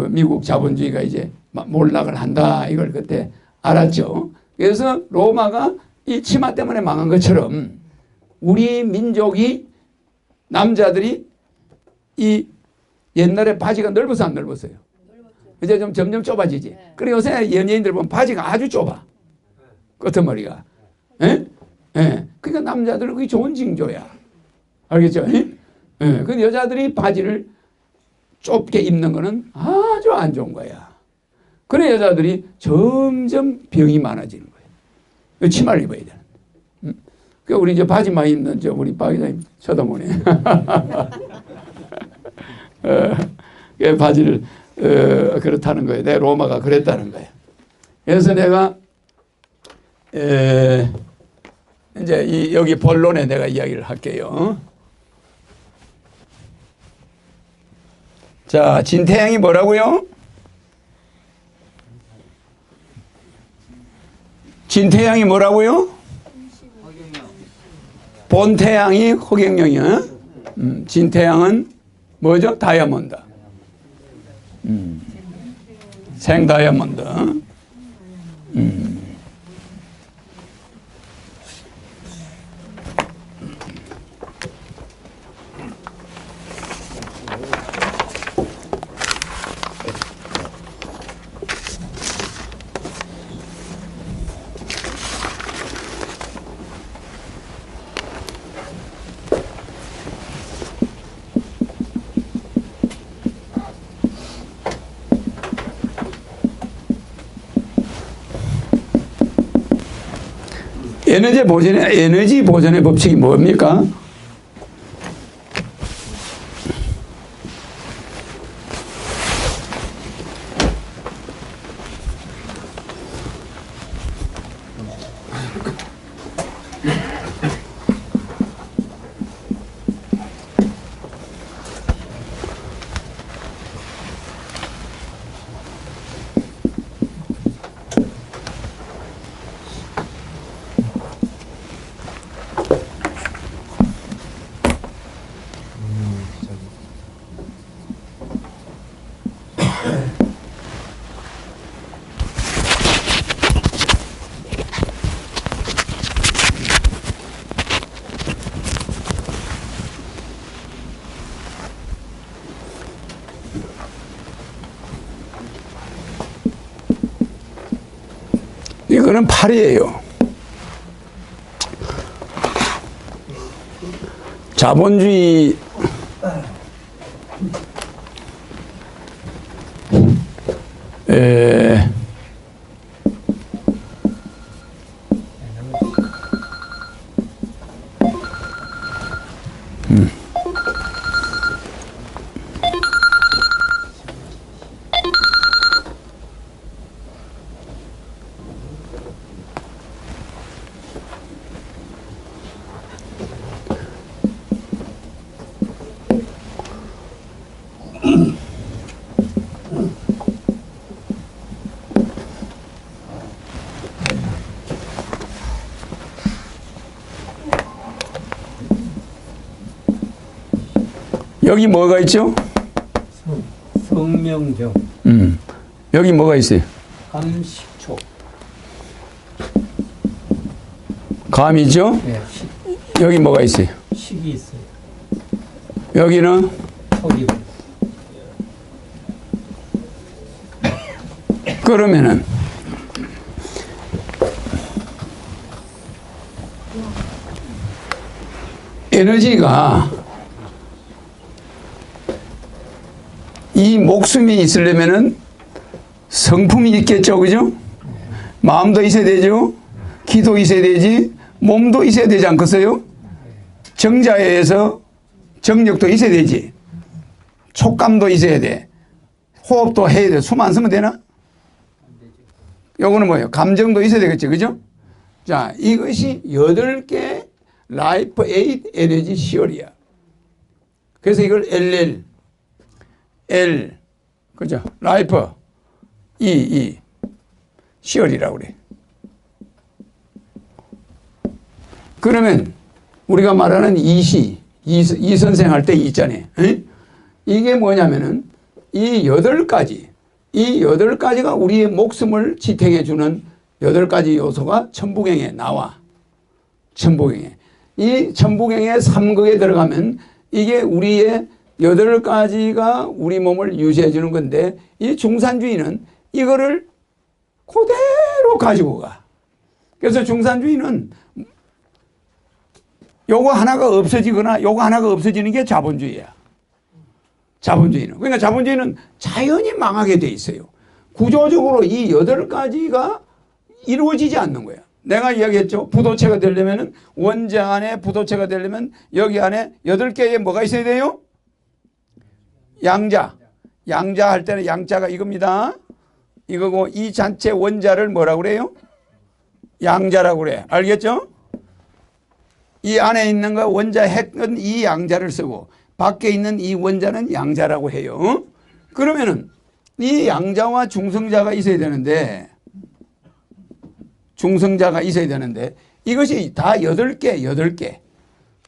미국 자본주의가 이제 몰락을 한다 이걸 그때 알았죠. 그래서 로마가 이 치마 때문에 망한 것처럼 우리 민족이 남자들이 이 옛날에 바지가 넓어서 안 넓었어요. 이제 좀 점점 좁아지지. 네. 그리고 요새 연예인들 보면 바지가 아주 좁아. 끄트머리가. 예? 예. 그러니까 남자들은 그게 좋은 징조야. 알겠죠? 예? 예. 근데 여자들이 바지를 좁게 입는 거는 아주 안 좋은 거야. 그래 여자들이 점점 병이 많아지는 거예요. 치마를 입어야 되는. 그러니까 우리 이제 바지만 입는 우리 박이사님 쳐다보네. 바지를 그렇다는 거예요. 내 로마가 그랬다는 거예요. 그래서 내가 이제 여기 본론에 내가 이야기를 할게요. 자, 진태양이 뭐라고요? 진태양이 뭐라고요? 본태양이 허경영이야. 진태양은 뭐죠? 다이아몬드. 생다이아몬드. 에너지 보존의 법칙이 뭡니까? 이거는 8이에요. 자본주의 여기 뭐가 있죠? 성명경. 여기 뭐가 있어요? 감식초. 감이죠? 네, 여기 뭐가 있어요? 식이 있어요. 여기는 턱이고. 그러면은 에너지가 이 목숨이 있으려면은 성품이 있겠죠, 그죠? 마음도 있어야 되죠. 기도 있어야 되지. 몸도 있어야 되지 않겠어요? 정자에 의해서 정력도 있어야 되지. 촉감도 있어야 돼. 호흡도 해야 돼. 숨 안 쓰면 되나? 요거는 뭐예요? 감정도 있어야 되겠죠, 그죠? 자, 이것이 8개 라이프 에이드 에너지 시열이야. 그래서 이걸 LL L, 그죠? 라이프, 시열이라고 그래. 그러면 우리가 말하는 이 선생 할 때 있잖아요. 에? 이게 뭐냐면은 이 8가지가 우리의 목숨을 지탱해주는 8가지 요소가 천부경에 나와. 천부경에. 이 천부경의 3극에 들어가면 이게 우리의 8가지가 우리 몸을 유지해 주는 건데 이 중산주의는 이거를 그대로 가지고 가. 그래서 중산주의는 요거 하나가 없어지거나 요거 하나가 없어지는 게 자본주의야. 자본주의는. 그러니까 자본주의는 자연히 망하게 돼 있어요. 구조적으로 이 8가지가 이루어지지 않는 거야. 내가 이야기했죠. 부도체가 되려면 원자 안에 부도체가 되려면 여기 안에 8개의 뭐가 있어야 돼요? 양자. 양자 할 때는 양자가 이겁니다. 이거고 이 전체 원자를 뭐라고 그래요? 양자라고 그래. 알겠죠? 이 안에 있는 거 원자 핵은 이 양자를 쓰고 밖에 있는 이 원자는 양자라고 해요. 그러면은 이 양자와 중성자가 있어야 되는데 이것이 다 8개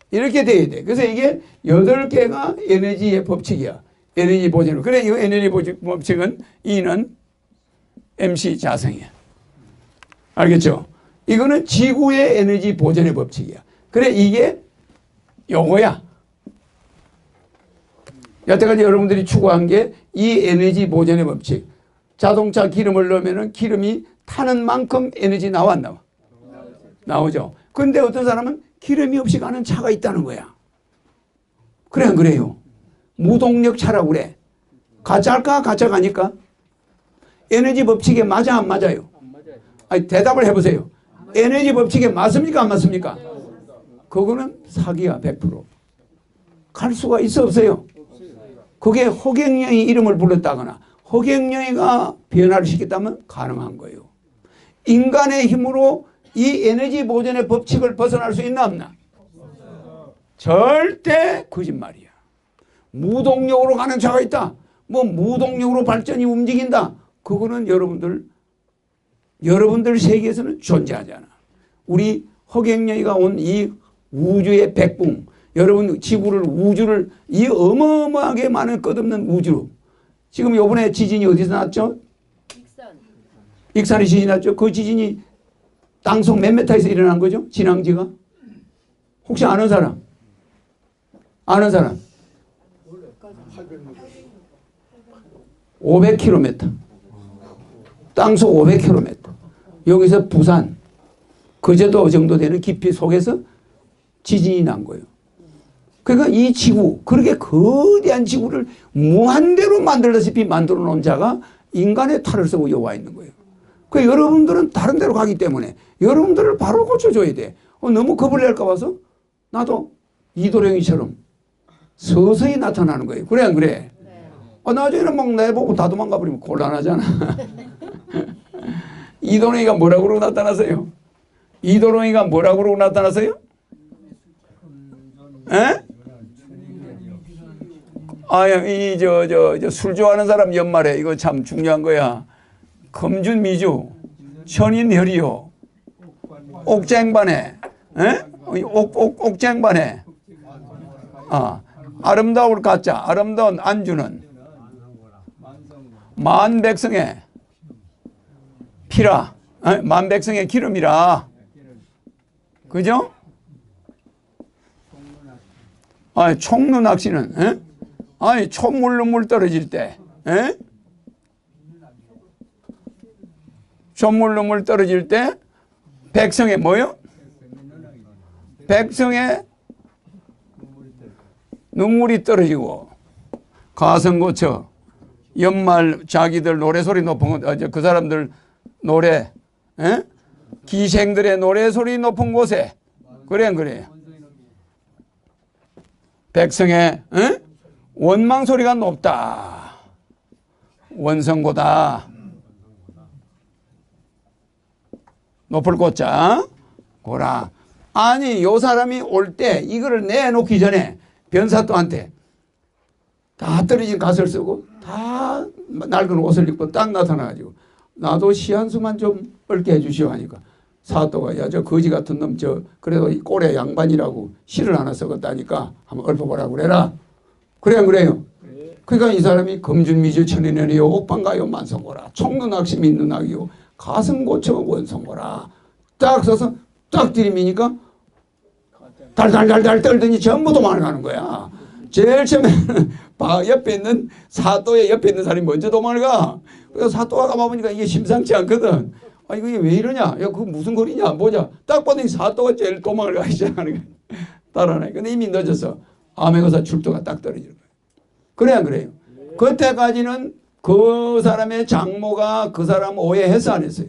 이렇게 돼야 돼. 그래서 이게 8개가 에너지의 법칙이야. 에너지 보존. 그래, 이 에너지 법칙은 E는 MC 자성이야. 알겠죠? 이거는 지구의 에너지 보존의 법칙이야. 그래, 이게 요거야. 여태까지 여러분들이 추구한 게 이 에너지 보존의 법칙. 자동차 기름을 넣으면 기름이 타는 만큼 에너지 나와 안 나와? 나오죠. 그런데 어떤 사람은 기름이 없이 가는 차가 있다는 거야. 그래, 안 그래요? 무동력 차라고 그래. 가짜일까? 가짜가 아닐까? 에너지 법칙에 맞아, 안 맞아요? 아니, 대답을 해보세요. 에너지 법칙에 맞습니까? 안 맞습니까? 그거는 사기야, 100%. 갈 수가 있어, 없어요? 그게 허경영이 이름을 불렀다거나 허경영이가 변화를 시켰다면 가능한 거예요. 인간의 힘으로 이 에너지 보존의 법칙을 벗어날 수 있나 없나? 절대 거짓말이야. 무동력으로 가는 차가 있다. 뭐 무동력으로 발전이 움직인다. 그거는 여러분들 세계에서는 존재하지 않아. 우리 허경영이가 온 이 우주의 백붕, 여러분 지구를 우주를 이 어마어마하게 많은 끝없는 우주. 지금 요번에 지진이 어디서 났죠? 익산에 지진이 났죠. 그 지진이 땅속 몇 미터에서 일어난 거죠? 진앙지가? 혹시 아는 사람? 아는 사람? 500km. 땅속 500km. 여기서 부산, 거제도 정도 되는 깊이 속에서 지진이 난 거예요. 그러니까 이 지구, 그렇게 거대한 지구를 무한대로 만들다시피 만들어 놓은 자가 인간의 탈을 쓰고 여와 있는 거예요. 그 여러분들은 다른 데로 가기 때문에 여러분들을 바로 고쳐줘야 돼. 너무 겁을 낼까 봐서 나도 이도령이처럼 서서히 나타나는 거예요. 그래 안 그래? 나중에는 막 내보고 다 도망가 버리면 곤란하잖아. 이도령이가 뭐라고 그러고 나타나세요? 이도령이가 뭐라고 그러고 나타나세요? 에? 술 좋아하는 사람 연말에 이거 참 중요한 거야. 금준미주, 천인혈이요, 옥쟁반에, 옥쟁반에, 아름다울 가짜, 아름다운 안주는 만백성의 피라, 만백성의 기름이라. 그죠? 총루 낚시는, 촛물로 물 떨어질 때, 촛물로 물 떨어질 때, 백성의 뭐요? 백성의 눈물이 떨어지고, 가성고쳐, 연말 자기들 노래소리 높은 거, 그 사람들 노래, 기생들의 노래소리 높은 곳에, 그래, 안 그래요? 백성의, 원망 소리가 높다. 원성고다. 높을 고자 고라. 아니 요 사람이 올 때 이거를 내놓기 전에 변사또한테 다 떨어진 갓을 쓰고 다 낡은 옷을 입고 딱 나타나가지고 나도 시 한 수만 좀 얽게 해주시오 하니까 사또가 야 저 거지 같은 놈 저 그래도 이 꼴의 양반이라고 시를 하나 써갔다니까 한번 읊어보라고 그래라. 그래 안 그래요? 그러니까 이 사람이 금준미주 천인연이요 옥방가요 만성고라 총눈낚시 민눈낚이요 가슴고쳐 원성고라 딱 써서 딱 들이미니까 달달달달 떨더니 전부 도망을 가는 거야. 제일 처음에는 옆에 있는 사또의 옆에 있는 사람이 먼저 도망을 가. 그래서 사또가 가봐보니까 이게 심상치 않거든. 이게 왜 이러냐? 야, 그거 무슨 거리냐? 보자. 딱 보더니 사또가 제일 도망을 가기 시작하는 거야. 따라나. 근데 이미 늦어서 암행어사 출두가 딱 떨어지는 거야. 그래 안 그래요? 그때까지는 그 사람의 장모가 그 사람 오해해서 안 했어요.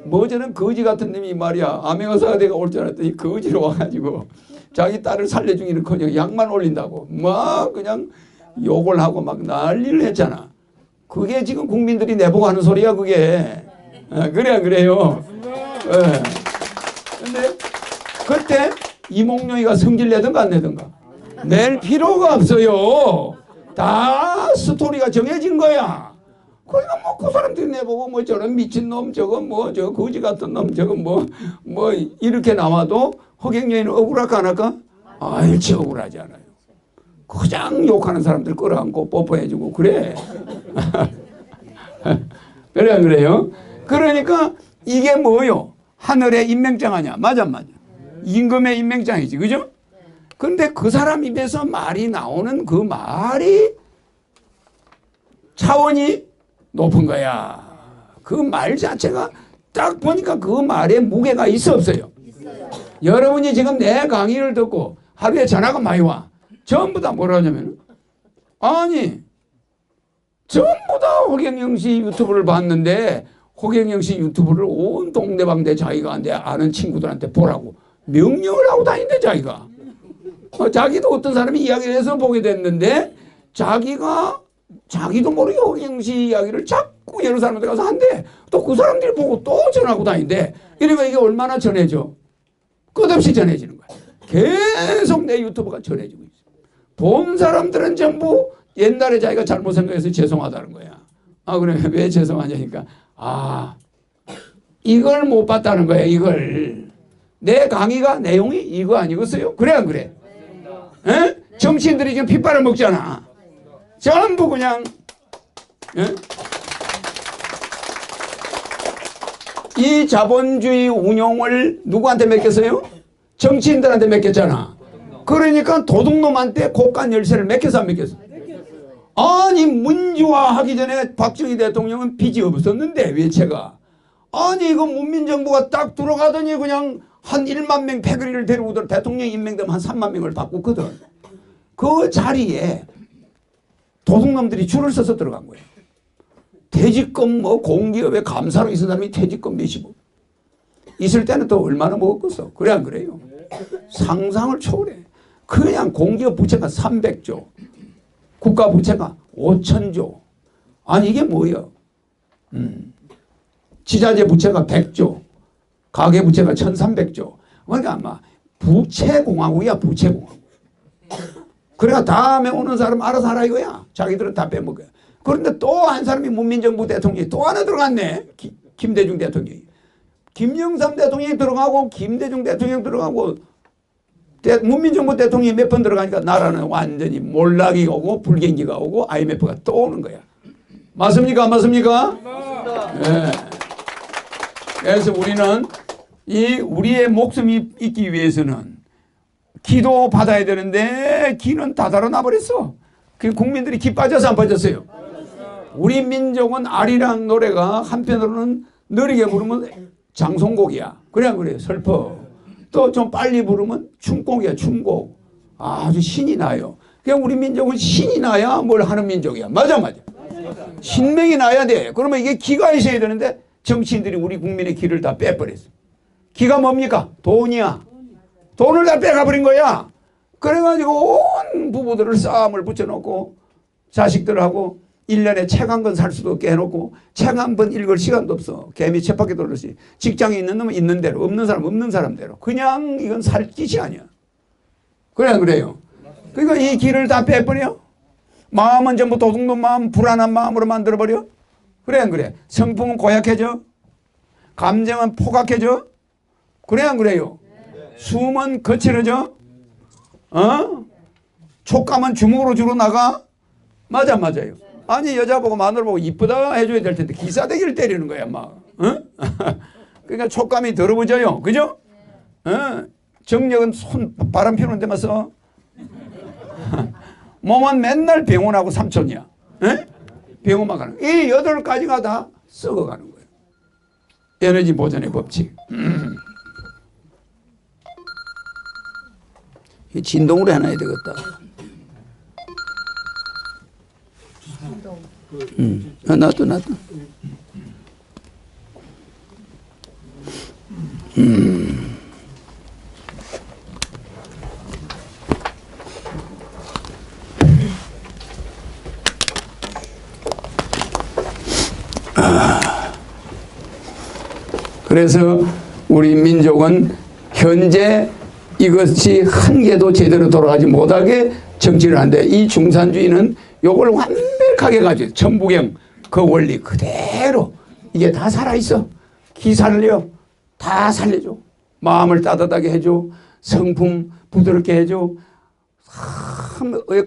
뭐 저는 거지 같은 놈이 말이야. 암행어사가 내가 올 줄 알았더니 거지로 와가지고 자기 딸을 살려주기는커녕 약만 올린다고 막 그냥 욕을 하고 막 난리를 했잖아. 그게 지금 국민들이 내보고 하는 소리야 그게. 그래 안 그래요? 근데 그때 이몽룡이가 성질 내든가 안 내든가 낼 필요가 없어요. 다 스토리가 정해진 거야. 그러니까 뭐 그 사람들이 내보고 뭐 저런 미친놈 저거 뭐 저 거지 같은 놈 저거 뭐 이렇게 나와도 허경영이는 억울할까 안 할까? 일체 억울하지 않아요. 가장 욕하는 사람들 끌어안고 뽀뽀해주고 그래. 그래 안 그래요? 그러니까 이게 뭐요? 하늘의 임명장 아니야. 맞아 안 맞아? 임금의 임명장이지. 그죠? 근데 그 사람 입에서 말이 나오는 그 말이 차원이 높은 거야. 그 말 자체가 딱 보니까 그 말에 무게가 있어 없어요? 여러분이 지금 내 강의를 듣고 하루에 전화가 많이 와. 전부 다 뭐라 하냐면 아니 전부 다 허경영 씨 유튜브를 봤는데 허경영 씨 유튜브를 온 동네방네 자기가 내 아는 친구들한테 보라고 명령을 하고 다닌대 자기가. 자기도 어떤 사람이 이야기를 해서 보게 됐는데 자기도 모르게 허경영 씨 이야기를 자꾸 여러 사람한테 가서 한대. 또 그 사람들이 보고 또 전하고 다닌대. 이러니까 이게 얼마나 전해져? 끝없이 전해지는 거야. 계속 내 유튜브가 전해지고 있어. 본 사람들은 전부 옛날에 자기가 잘못 생각해서 죄송하다는 거야. 그래 왜 죄송하냐니까 이걸 못 봤다는 거야. 이걸 내 강의가 내용이 이거 아니겠어요? 그래 안 그래? 에? 정치인들이 지금 핏발을 먹잖아. 전부 그냥 이 자본주의 운용을 누구한테 맡겼어요? 정치인들한테 맡겼잖아. 그러니까 도둑놈한테 곡간 열쇠를 맡겨서 안 맡겼어? 아니 민주화하기 전에 박정희 대통령은 빚이 없었는데 외채가 아니 이거 문민정부가 딱 들어가더니 그냥 한 1만 명 패거리를 데려오더라. 대통령 임명되면 한 3만 명을 바꾸거든. 그 자리에 도둑놈들이 줄을 서서 들어간 거예요. 퇴직금 뭐 공기업에 감사로 있은 사람이 퇴직금 몇십억. 있을 때는 또 얼마나 먹었겠어. 그래 안 그래요? 상상을 초월해. 그냥 공기업 부채가 300조. 국가 부채가 5천조. 아니 이게 뭐예요? 지자체 부채가 100조. 가계 부채가 1300조. 그러니까 아마 부채공화국이야 부채공화국. 그래가 다음에 오는 사람 알아서 하라 이거야. 자기들은 다 빼먹어요. 그런데 또 한 사람이 문민정부 대통령이 또 하나 들어갔네. 김대중 대통령이. 김영삼 대통령이 들어가고 김대중 대통령 들어가고 문민정부 대통령이 몇 번 들어가니까 나라는 완전히 몰락이 오고 불경기가 오고 IMF가 또 오는 거야. 맞습니까? 안 맞습니까? 네. 그래서 우리는 우리의 목숨이 있기 위해서는 기도 받아야 되는데 기는 다 달아나 버렸어. 그 국민들이 기 빠져서 안 빠졌어요. 우리 민족은 아리랑 노래가 한편으로는 느리게 부르면 장송곡이야. 그래 안 그래요? 슬퍼. 또 좀 빨리 부르면 춤곡이야. 춤곡. 아주 신이 나요. 그냥 우리 민족은 신이 나야 뭘 하는 민족이야. 맞아 맞아. 신명이 나야 돼. 그러면 이게 기가 있어야 되는데 정치인들이 우리 국민의 기를 다 빼버렸어. 기가 뭡니까? 돈이야. 돈을 다 빼가버린 거야. 그래가지고 온 부부들을 싸움을 붙여놓고 자식들하고 1년에 책 한 권 살 수도 없게 해놓고 책 한 번 읽을 시간도 없어. 개미 쳇바퀴 돌듯이. 직장에 있는 놈은 있는 대로, 없는 사람 없는 사람대로. 그냥 이건 살 짓이 아니야. 그래 안 그래요? 그러니까 이 길을 다 빼버려. 마음은 전부 도둑놈 마음, 불안한 마음으로 만들어버려. 그래 안 그래? 성품은 고약해져. 감정은 포각해져. 그래 안 그래요? 숨은 거칠어져. 촉감은 주먹으로 주로 나가. 맞아 맞아요. 아니 여자 보고 마누라 보고 이쁘다 해줘야 될 텐데 기사대기를 때리는 거야 막. 그러니까 촉감이 더러워져요. 그죠? 정력은 손 바람 피우는 데만 써. 몸은 맨날 병원하고 삼촌이야. 병원만 가는 거야. 이 8가지가 다 썩어가는 거예요. 에너지 보존의 법칙. 진동으로 해놔야 되겠다. 놔둬. 그래서 우리 민족은 현재 이것이 한 개도 제대로 돌아가지 못하게 정치를 하는데 이 중산주의는 요걸 완벽하게 가지고 천부경 그 원리 그대로 이게 다 살아있어. 기 살려. 다 살려줘. 마음을 따뜻하게 해줘. 성품 부드럽게 해줘.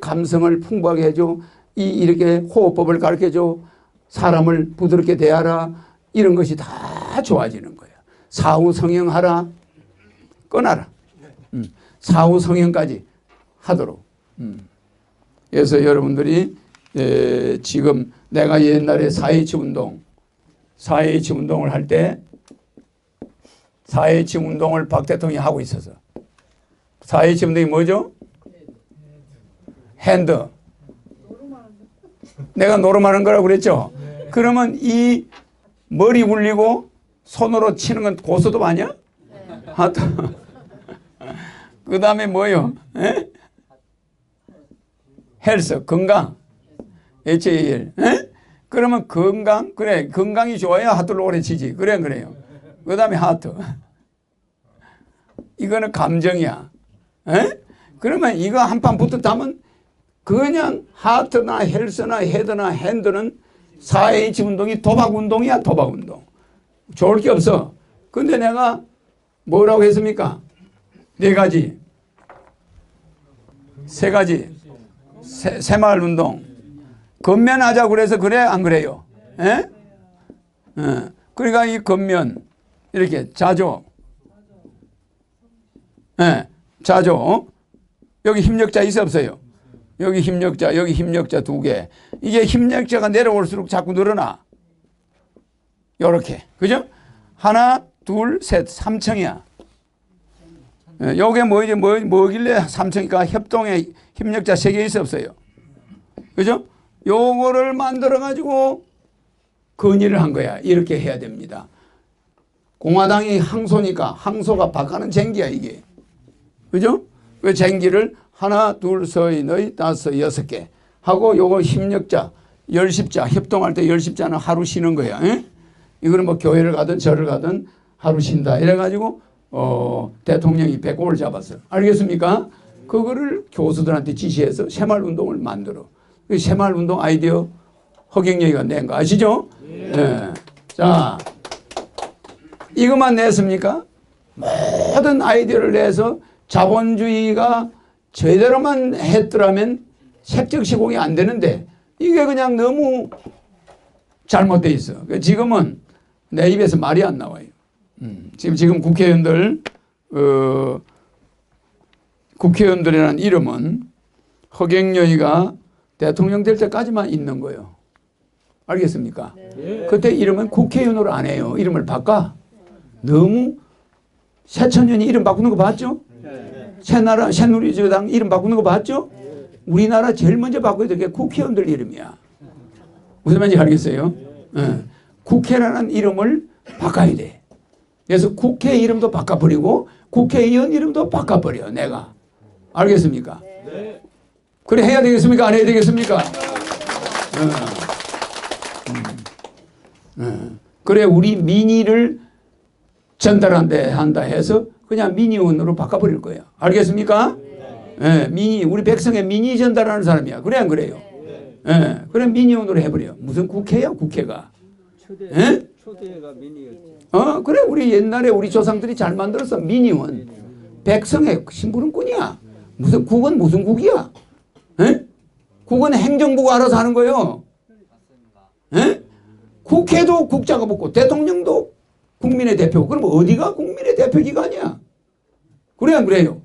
감성을 풍부하게 해줘. 이렇게 호흡법을 가르쳐줘. 사람을 부드럽게 대하라. 이런 것이 다 좋아지는 거야. 사후 성형하라. 끊어라. 사후 성형까지 하도록. 그래서 여러분들이 지금 내가 옛날에 4.27 운동을 할 때 4.27 운동을 박 대통령이 하고 있어서 4.27 운동이 뭐죠? 핸드. 내가 노름하는 거라고 그랬죠? 그러면 이 머리 굴리고 손으로 치는 건 고스톱 아니야? 하트. 그 다음에 뭐요? 헬스, 건강. HAL. 그러면 건강? 그래, 건강이 좋아야 하트를 오래 치지. 그래, 그래요. 그 다음에 하트. 이거는 감정이야. 그러면 이거 한 판 붙었다면 그냥 하트나 헬스나 헤드나 핸드는 4H 운동이 도박 운동이야, 도박 운동. 좋을 게 없어. 근데 내가 뭐라고 했습니까? 4가지. 3가지. 새마을 운동. 건면하자 그래서 그래 안 그래요? 그러니까 이 건면 이렇게 자조. 자조. 여기 힘력자 있어 없어요? 여기 힘력자 2개. 이게 힘력자가 내려올수록 자꾸 늘어나. 요렇게. 그죠? 하나, 둘, 셋, 3층이야. 요게 뭐길래 3층이니까 협동에 협력자 3개 있어 없어요? 그죠? 요거를 만들어 가지고 건의를 한 거야. 이렇게 해야 됩니다. 공화당이 항소니까 항소가 바가는 쟁기야 이게. 그죠? 그 쟁기를 하나, 둘, 서이, 너희, 다섯, 6개 하고 요거 협력자 10십자 협동할 때 10십자는 하루 쉬는 거야. 에? 이거는 뭐 교회를 가든 절을 가든 하루 쉰다. 이래가지고 대통령이 배꼽을 잡았어. 알겠습니까? 그거를 교수들한테 지시해서 새마을운동을 만들어. 그 새마을운동 아이디어 허경영이가 낸 거 아시죠? 네. 자, 이것만 냈습니까? 모든 아이디어를 내서 자본주의가 제대로만 했더라면 색적 시공이 안 되는데 이게 그냥 너무 잘못돼 있어. 지금은 내 입에서 말이 안 나와요. 지금 국회의원들이라는 이름은 허경영이가 대통령 될 때까지만 있는 거예요. 알겠습니까? 네. 그때 이름은 국회의원으로 안 해요. 이름을 바꿔. 너무 새천년이 이름 바꾸는 거 봤죠? 네. 새누리당 이름 바꾸는 거 봤죠? 네. 우리나라 제일 먼저 바꿔야 될 게 국회의원들 이름이야. 무슨 말인지 알겠어요? 네. 국회라는 이름을 바꿔야 돼. 그래서 국회 이름도 바꿔버리고 국회의원 이름도 바꿔버려 내가. 알겠습니까? 네. 그래 해야 되겠습니까? 안 해야 되겠습니까? 그래 우리 민의를 전달한다 해서 그냥 민의원으로 바꿔버릴 거예요. 알겠습니까? 네. 민의 우리 백성의 민의 전달하는 사람이야. 그래 안 그래요? 네. 그래 민의원으로 해버려. 무슨 국회야 국회가. 초대가 민의였지. 그래 우리 옛날에 우리 조상들이 잘 만들었어. 민의원. 백성의 심부름꾼이야. 무슨 국은 무슨 국이야? 에? 국은 행정부가 알아서 하는 거예요. 에? 국회도 국자가 붙고 대통령도 국민의 대표. 그럼 어디가 국민의 대표 기관이야? 그래 안 그래요?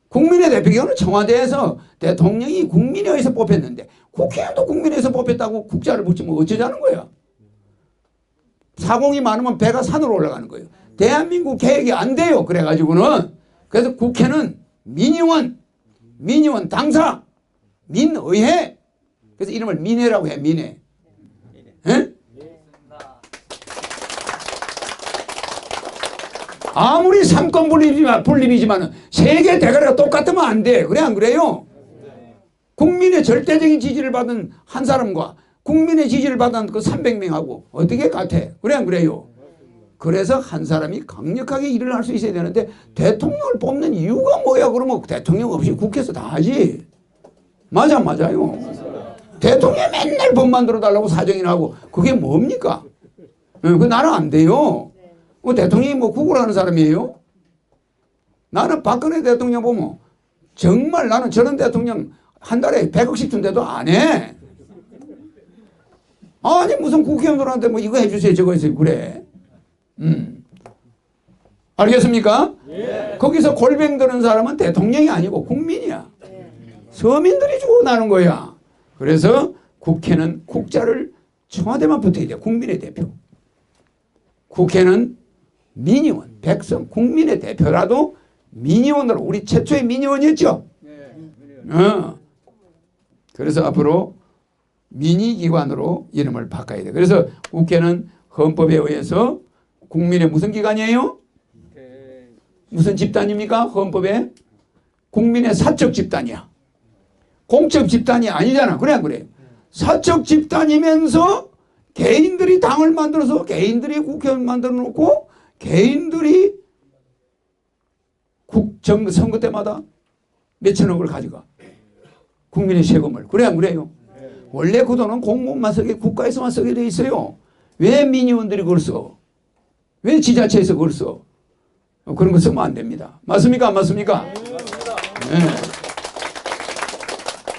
국민의 대표 기관은 청와대에서 대통령이 국민에 의해서 뽑혔는데 국회의원도 국민에 의해서 뽑혔다고 국자를 붙이면 어쩌자는 거야? 사공이 많으면 배가 산으로 올라가는 거예요. 대한민국 계획이 안 돼요. 그래가지고는 그래서 국회는 민의원 당사, 민의회. 그래서 이름을 민회라고 해. 민회. 에? 아무리 삼권 분립이지만 세계 대가리가 똑같으면 안 돼. 그래 안 그래요? 국민의 절대적인 지지를 받은 한 사람과 국민의 지지를 받은 그 300명하고 어떻게 같아? 그래 안 그래요? 그래서 한 사람이 강력하게 일을 할 수 있어야 되는데 대통령을 뽑는 이유가 뭐야? 그러면 대통령 없이 국회에서 다 하지. 맞아요. 대통령이 맨날 법 만들어 달라고 사정이나 하고 그게 뭡니까? 그 나라 안 돼요. 대통령이 뭐 구걸하는 사람이에요? 나는 박근혜 대통령 보면 정말 나는 저런 대통령 한 달에 100억씩 준대도 안 해. 아니 무슨 국회의원들한테 뭐 이거 해주세요 저거 해주세요 그래. 알겠습니까? 예. 거기서 골병 드는 사람은 대통령이 아니고 국민이야. 서민들이 주고 나는 거야. 그래서 국회는 국자를 청와대만 붙어야 돼. 국민의 대표. 국회는 민의원, 백성, 국민의 대표라도 민의원으로 우리 최초의 민의원이었죠. 그래서 앞으로 민의기관으로 이름을 바꿔야 돼. 그래서 국회는 헌법에 의해서 국민의 무슨 기관이에요? 무슨 집단입니까? 헌법에 국민의 사적 집단이야. 공적 집단이 아니잖아. 그래 안 그래? 사적 집단이면서 개인들이 당을 만들어서 개인들이 국회의원 만들어 놓고 개인들이 선거 때마다 몇천억을 가져가. 국민의 세금을. 그래 안 그래요? 원래 그 돈은 공무원만 쓰게 국가에서만 쓰게 돼 있어요. 왜 민의원들이 그걸 써? 왜 지자체에서 그걸 써? 그런 거 쓰면 안 됩니다. 맞습니까? 안 맞습니까? 네.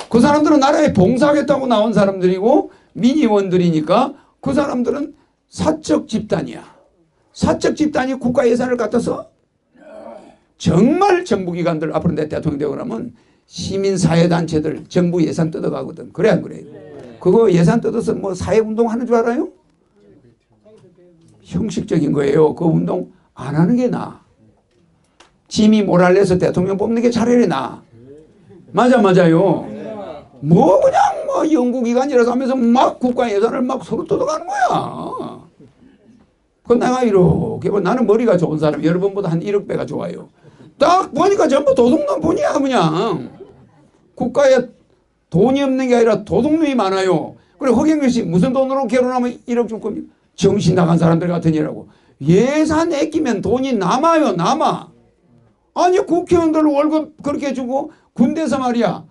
그 사람들은 나라에 봉사하겠다고 나온 사람들이고 민의원들이니까 그 사람들은 사적 집단이야. 사적 집단이 국가 예산을 갖다서 정말 정부기관들 앞으로 내 대통령 되고 나면 시민사회단체들 정부 예산 뜯어가거든. 그래 안 그래요? 그거 예산 뜯어서 뭐 사회운동 하는 줄 알아요? 형식적인 거예요. 그 운동 안 하는 게 나아. 지미 모랄레스 대통령 뽑는 게 차라리 나아. 맞아요. 뭐 그냥 뭐 연구기관이라서 하면서 막 국가 예산을 막 서로 뜯어가는 거야. 그 내가 이렇게 나는 머리가 좋은 사람 여러분보다 한 1억 배가 좋아요. 딱 보니까 전부 도둑놈 뿐이야 그냥. 국가에 돈이 없는 게 아니라 도둑놈이 많아요. 그래 허경영 씨 무슨 돈으로 결혼하면 1억 줄 겁니까? 정신 나간 사람들 같으니라고. 예산 아끼면 돈이 남아요 남아. 아니 국회의원들 월급 그렇게 주고 군대에서 말이야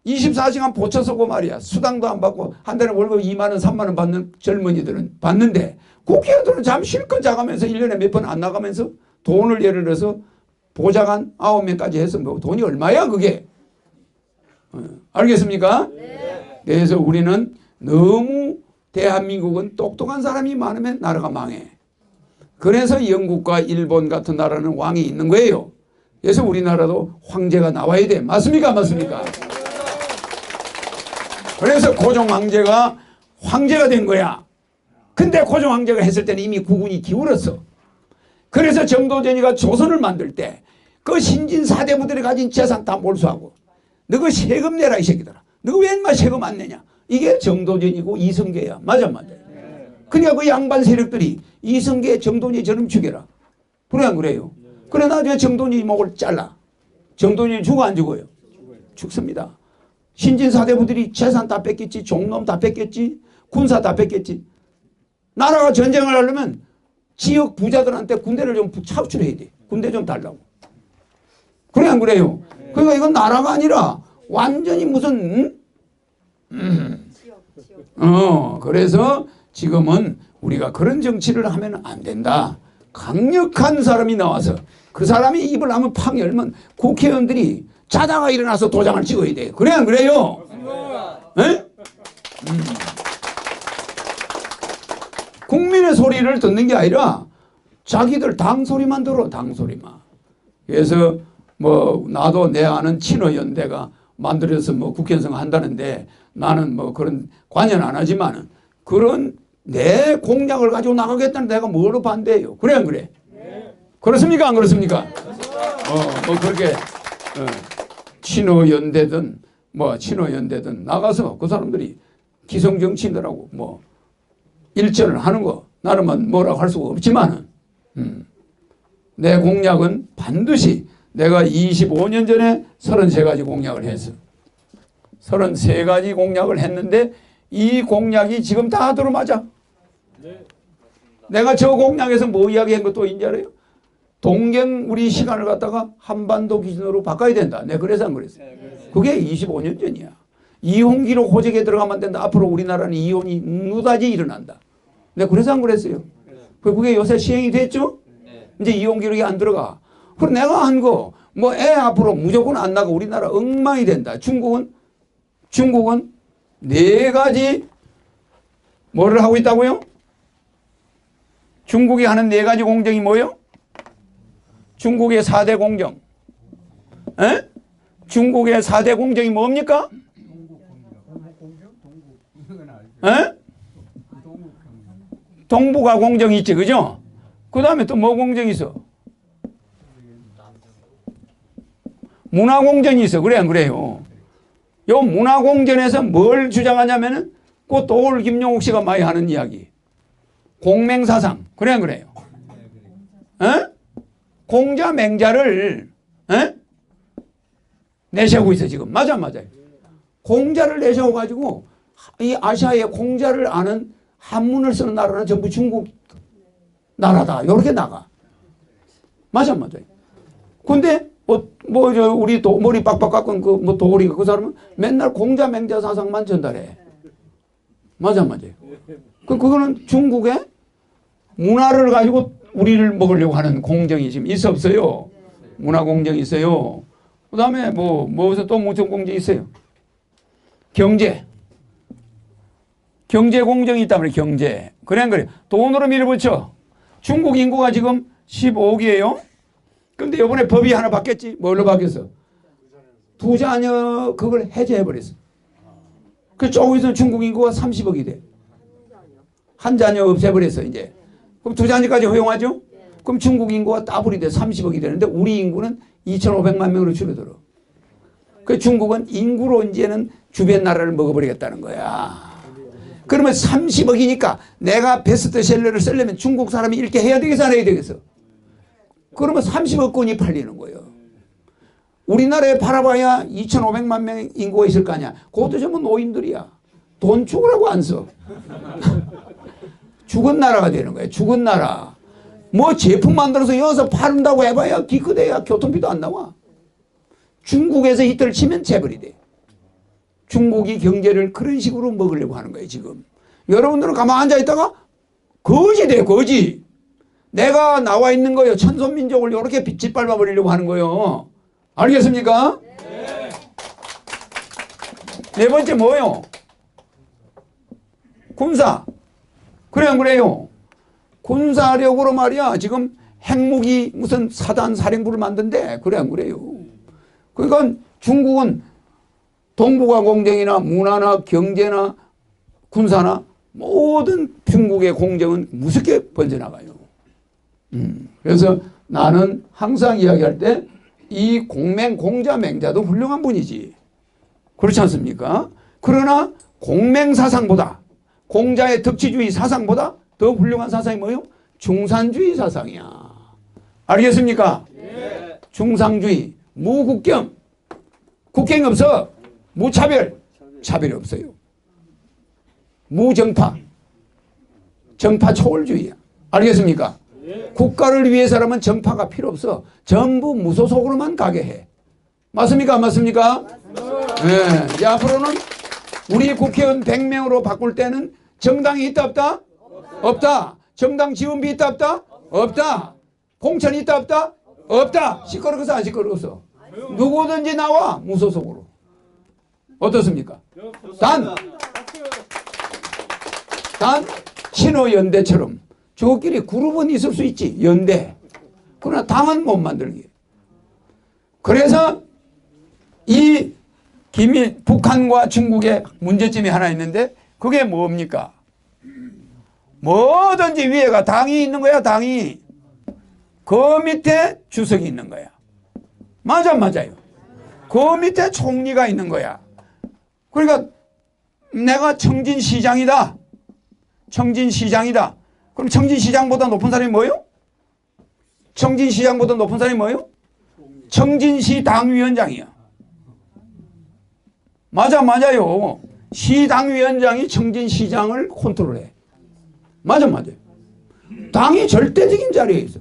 24시간 보쳐 서고 말이야 수당도 안 받고 한 달에 월급 2만 원 3만 원 받는 젊은이들은 받는데 국회의원들은 잠 실컷 자가면서 1년에 몇 번 안 나가면서 돈을 예를 들어서 보좌관 9명까지 해서 뭐 돈이 얼마야 그게. 알겠습니까? 네. 그래서 우리는 너무 대한민국은 똑똑한 사람이 많으면 나라가 망해. 그래서 영국과 일본 같은 나라는 왕이 있는 거예요. 그래서 우리나라도 황제가 나와야 돼. 맞습니까? 맞습니까? 그래서 고종 황제가 황제가 된 거야. 근데 고종 황제가 했을 때는 이미 국운이 기울었어. 그래서 정도전이가 조선을 만들 때 그 신진 사대부들이 가진 재산 다 몰수하고 너가 세금 내라 이 새끼들아. 너가 왜 인마 세금 안 내냐. 이게 정도전이고 이성계야. 맞아. 그러니까 그 양반 세력들이 이성계 정도전이 저놈 죽여라. 그래 안 그래요? 그래 나중에 정도전이 목을 잘라. 정도전이 죽어 안 죽어요? 죽습니다. 신진 사대부들이 재산 다 뺏겼지. 종놈 다 뺏겼지. 군사 다 뺏겼지. 나라가 전쟁을 하려면 지역 부자들한테 군대를 좀 차출해야 돼. 군대 좀 달라고. 그래 안 그래요? 그러니까 이건 나라가 아니라 완전히 무슨 그래서 지금은 우리가 그런 정치를 하면 안 된다. 강력한 사람이 나와서 그 사람이 입을 한번 팍 열면 국회의원들이 자다가 일어나서 도장을 찍어야 돼. 그래 안 그래요? 네? 국민의 소리를 듣는 게 아니라 자기들 당 소리만 들어. 당 소리만. 그래서 뭐 나도 내 아는 친어연대가 만들어서 뭐 국회의원 한다는데 나는 뭐 그런 관여는 안 하지만은 그런 내 공약을 가지고 나가겠다는 내가 뭐로 반대해요. 그래 안 그래? 네. 그렇습니까? 안 그렇습니까? 뭐 그렇게 친어연대든 뭐 친어연대든 나가서 그 사람들이 기성정치인들하고 뭐 일전을 하는 거 나는 뭐라고 할 수가 없지만은 내 공약은 반드시 내가 25년 전에 33가지 공약을 했어. 33가지 공약을 했는데 이 공약이 지금 다 들어맞아. 네. 내가 저 공약에서 뭐 이야기한 것도 인지 알아요? 동경 우리 시간을 갖다가 한반도 기준으로 바꿔야 된다. 내가 그래서 안 그랬어. 그게 25년 전이야. 이혼기로 호적에 들어가면 안 된다. 앞으로 우리나라는 이혼이 누다지 일어난다. 내가 그래서 안 그랬어요. 그게 요새 시행이 됐죠? 이제 이혼기록이 안 들어가. 그리고 내가 한 거, 뭐 애 앞으로 무조건 안 나가. 우리나라 엉망이 된다. 중국은 4가지 뭐를 하고 있다고요? 중국이 하는 4가지 공정이 뭐예요? 중국의 4대 공정. 에? 중국의 4대 공정이 뭡니까? 에? 동북아 공정이 있지, 그죠? 그 다음에 또 뭐 공정이 있어? 문화공정이 있어. 그래 안 그래요? 요 문화공정에서 뭘 주장하냐면은 그 도올 김용옥 씨가 많이 하는 이야기. 공맹사상. 그래 안 그래요? 에? 공자 맹자를 내세우고 있어 지금. 맞아. 공자를 내세워가지고 이 아시아에 공자를 아는 한문을 쓰는 나라는 전부 중국 나라다. 이렇게 나가. 맞아. 근데 우리 머리 빡빡 깎은 그 도리가 그 사람은 맨날 공자 맹자 사상만 전달해. 맞아. 그거는 중국의 문화를 가지고 우리를 먹으려고 하는 공정이 지금 있어 없어요? 문화 공정이 있어요. 그 다음에 무슨 또 무슨 공정이 있어요? 경제 공정이 있다면 경제. 그래 안 그래? 돈으로 밀어붙여. 중국 인구가 지금 15억이에요. 근데 이번에 법이 하나 바뀌었지. 뭘로 바뀌었어? 2자녀 그걸 해제해버렸어. 그 조금 있으면 중국 인구가 30억이 돼. 한 자녀 없애버렸어 이제. 그럼 투자한지까지 허용하죠? 그럼 중국 인구가 따블이 돼 30억이 되는데 우리 인구는 2,500만 명으로 줄어들어. 그 중국은 인구로 이제는 주변 나라를 먹어버리겠다는 거야. 그러면 30억이니까 내가 베스트셀러를 쓰려면 중국 사람이 읽게 해야 되겠어, 안 해야 되겠어? 그러면 30억 권이 팔리는 거예요. 우리나라에 팔아봐야 2,500만 명 인구가 있을 거 아니야. 그것도 전부 노인들이야. 돈 죽으라고 안 써. 죽은 나라가 되는 거야. 죽은 나라. 뭐 제품 만들어서 여기서 파는다고 해봐야 기껏해야 교통비도 안 나와. 중국에서 히트를 치면 재벌이 돼. 중국이 경제를 그런 식으로 먹으려고 하는 거예요, 지금. 여러분들은 가만 앉아있다가 거지 돼, 거지. 내가 나와 있는 거예요. 천손민족을 이렇게 짓밟아 버리려고 하는 거예요. 알겠습니까? 네. 네 번째 뭐예요? 군사. 그래, 안 그래요? 군사력으로 말이야. 지금 핵무기 무슨 사단 사령부를 만든대. 그래, 안 그래요? 그러니까 중국은 동북아 공정이나 문화나 경제나 군사나 모든 중국의 공정은 무섭게 번져나가요. 그래서 나는 항상 이야기할 때 이 공맹, 공자, 맹자도 훌륭한 분이지. 그렇지 않습니까? 그러나 공맹 사상보다 공자의 덕치주의 사상보다 더 훌륭한 사상이 뭐예요? 중산주의 사상이야. 알겠습니까? 네. 중상주의, 무국경. 국경이 없어. 무차별. 차별이 없어요. 무정파. 정파 초월주의야. 알겠습니까? 국가를 위해서라면 정파가 필요 없어. 전부 무소속으로만 가게 해. 맞습니까? 안 맞습니까? 네. 이제 앞으로는 우리 국회의원 100명으로 바꿀 때는 정당이 있다 없다? 없다. 정당 지원비 있다 없다? 없다. 공천이 있다 없다? 없다. 시끄러워서 안 시끄러워서. 누구든지 나와 무소속으로. 어떻습니까? 단 신호연대처럼 저끼리 그룹은 있을 수 있지. 연대. 그러나 당은 못 만들기. 그래서 이 북한과 중국의 문제점이 하나 있는데 그게 뭡니까? 뭐든지 위에가 당이 있는 거야. 당이. 그 밑에 주석이 있는 거야. 맞아요. 그 밑에 총리가 있는 거야. 그러니까 내가 청진시장이다. 청진시장이다. 그럼 청진시장보다 높은 사람이 뭐예요? 청진시장보다 높은 사람이 뭐예요? 청진시 당위원장이야. 맞아요. 시당위원장이 청진시장을 컨트롤해. 맞아요. 당이 절대적인 자리에 있어.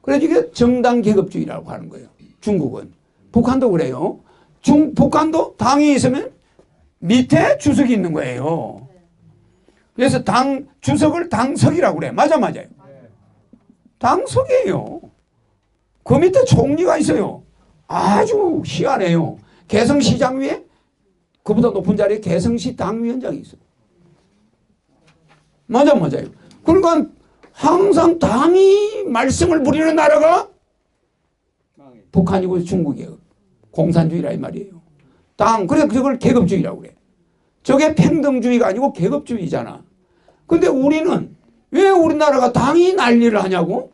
그래서 이게 정당 계급주의라고 하는 거예요. 중국은. 북한도 그래요. 북한도 당이 있으면 밑에 주석이 있는 거예요. 그래서 당 주석을 당석이라고 그래. 맞아요. 당석이에요. 그 밑에 총리가 있어요. 아주 희한해요. 개성시장 위에 그보다 높은 자리에 개성시 당위원장이 있어요. 맞아요. 그러니까 항상 당이 말썽을 부리는 나라가 북한이고 중국이에요. 공산주의라 이 말이에요. 당. 그래서 그걸 계급주의라고 그래. 저게 평등주의가 아니고 계급주의잖아. 근데 우리는 왜 우리나라가 당이 난리를 하냐고?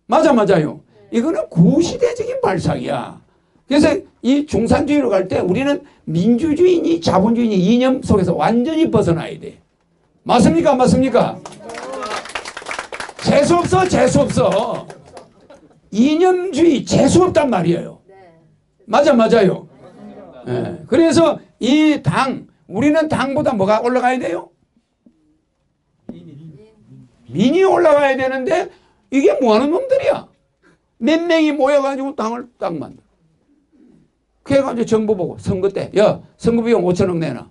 맞아요. 이거는 구시대적인 발상이야. 그래서 이 중산주의로 갈 때 우리는 민주주의니 자본주의니 이념 속에서 완전히 벗어나야 돼. 맞습니까? 안 맞습니까? 재수없어. 이념주의 재수없단 말이에요. 맞아요. 네. 그래서 이 당, 우리는 당보다 뭐가 올라가야 돼요? 민이 올라가야 되는데 이게 뭐하는 놈들이야? 몇 명이 모여가지고 당을 딱 만들어. 그래가지고 정부 보고 선거 때 야 선거비용 5천억 내놔.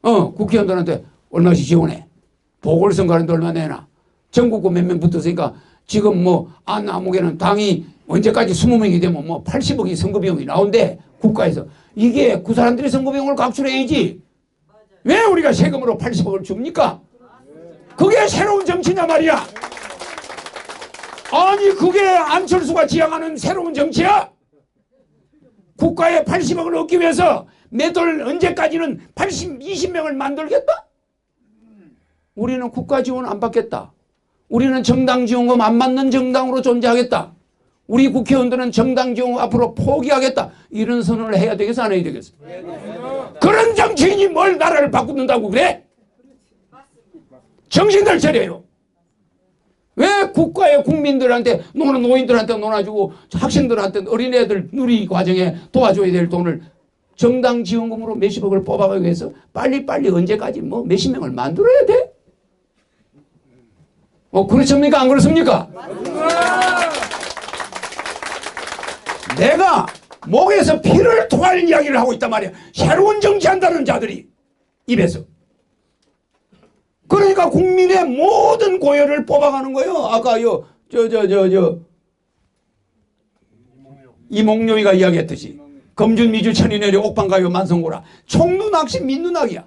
국회의원들한테 얼마씩 지원해. 보궐선거 하는데 얼마 내놔. 전국구 몇 명 붙었으니까 지금 뭐 안 아무개는 당이 언제까지 20명이 되면 뭐 80억이 선거비용이 나온대. 국가에서. 이게 그 사람들이 선거비용을 각출해야지. 왜 우리가 세금으로 80억을 줍니까? 그게 새로운 정치냐 말이야. 아니 그게 안철수가 지향하는 새로운 정치야? 국가에 80억을 얻기 위해서 매달 언제까지는 20명을 만들겠다? 우리는 국가 지원 안 받겠다. 우리는 정당 지원금 안 받는 정당으로 존재하겠다. 우리 국회의원들은 정당 지원금 앞으로 포기하겠다. 이런 선언을 해야 되겠어, 안 해야 되겠어? 그런 정치인이 뭘 나라를 바꾼다고 그래? 정신들 차려요. 왜 국가의 국민들한테 노인들한테 놀아주고 학생들한테 어린애들 누리 과정에 도와줘야 될 돈을 정당 지원금으로 몇십억을 뽑아가기 위해서 빨리빨리 언제까지 뭐 몇십 명을 만들어야 돼? 그렇습니까? 안 그렇습니까? 내가 목에서 피를 토할 이야기를 하고 있단 말이야. 새로운 정치한다는 자들이 입에서. 그러니까 국민의 모든 고열을 뽑아가는 거예요. 아까요 이몽룡이가 이야기했듯이 검준미주 천인애리 옥방가요 만성고라 총누낙시 민누낙이야.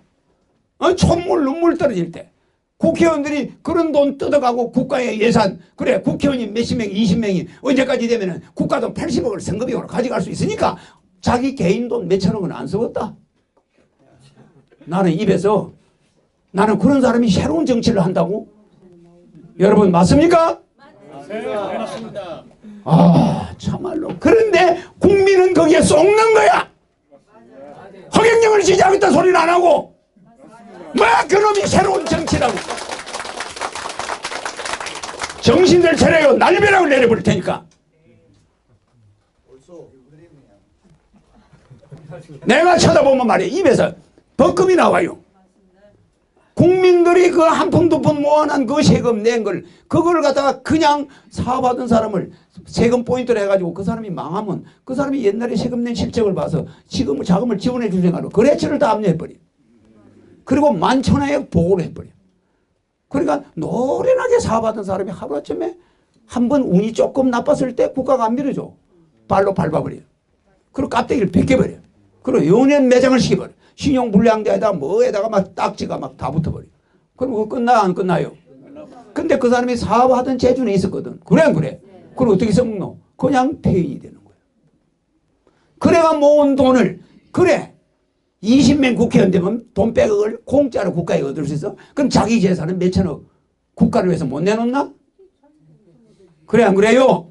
촛물 눈물 떨어질 때 국회의원들이 그런 돈 뜯어가고 국가의 예산 그래 국회의원이 몇십 명 20명이 언제까지 되면은 국가돈 80억을 선거비용으로 가져갈 수 있으니까 자기 개인 돈 몇천억은 안 쓰겠다. 나는 입에서 나는 그런 사람이 새로운 정치를 한다고? 여러분 맞습니까? 맞습니다. 참말로. 그런데 국민은 거기에 쏙는 거야. 허경영을 지지하겠다 소리는 안 하고 뭐 그놈이 새로운 정치라고. 정신들 차려요. 날벼락을 내려버릴 테니까. 내가 쳐다보면 말이야 입에서 벌금이 나와요. 국민들이 그 한 푼 두 푼 모아난 그 세금 낸 걸 그걸 갖다가 그냥 사업하던 사람을 세금 포인트를 해가지고 그 사람이 망하면 그 사람이 옛날에 세금 낸 실적을 봐서 지금은 자금을 지원해 줄 생각으로 거래처를 다 압류해버려. 그리고 만천하에 보고를 해버려. 그러니까 노련하게 사업하던 사람이 하루아침에 한 번 운이 조금 나빴을 때 국가가 안 밀어줘. 발로 밟아버려. 그리고 깍대기를 벗겨버려. 그리고 연예인 매장을 시켜버려. 신용불량자에다가 뭐에다가 막 딱지가 막 다 붙어버려. 그럼 그거 끝나 안 끝나요? 근데 그 사람이 사업하던 재주는 있었거든. 그래 안 그래? 그럼 어떻게 써먹노? 그냥 폐인이 되는 거야. 그래가 모은 돈을 그래 20명 국회의원 되면 돈 100억을 공짜로 국가에 얻을 수 있어? 그럼 자기 재산은 몇천억 국가를 위해서 못 내놓나? 그래 안 그래요?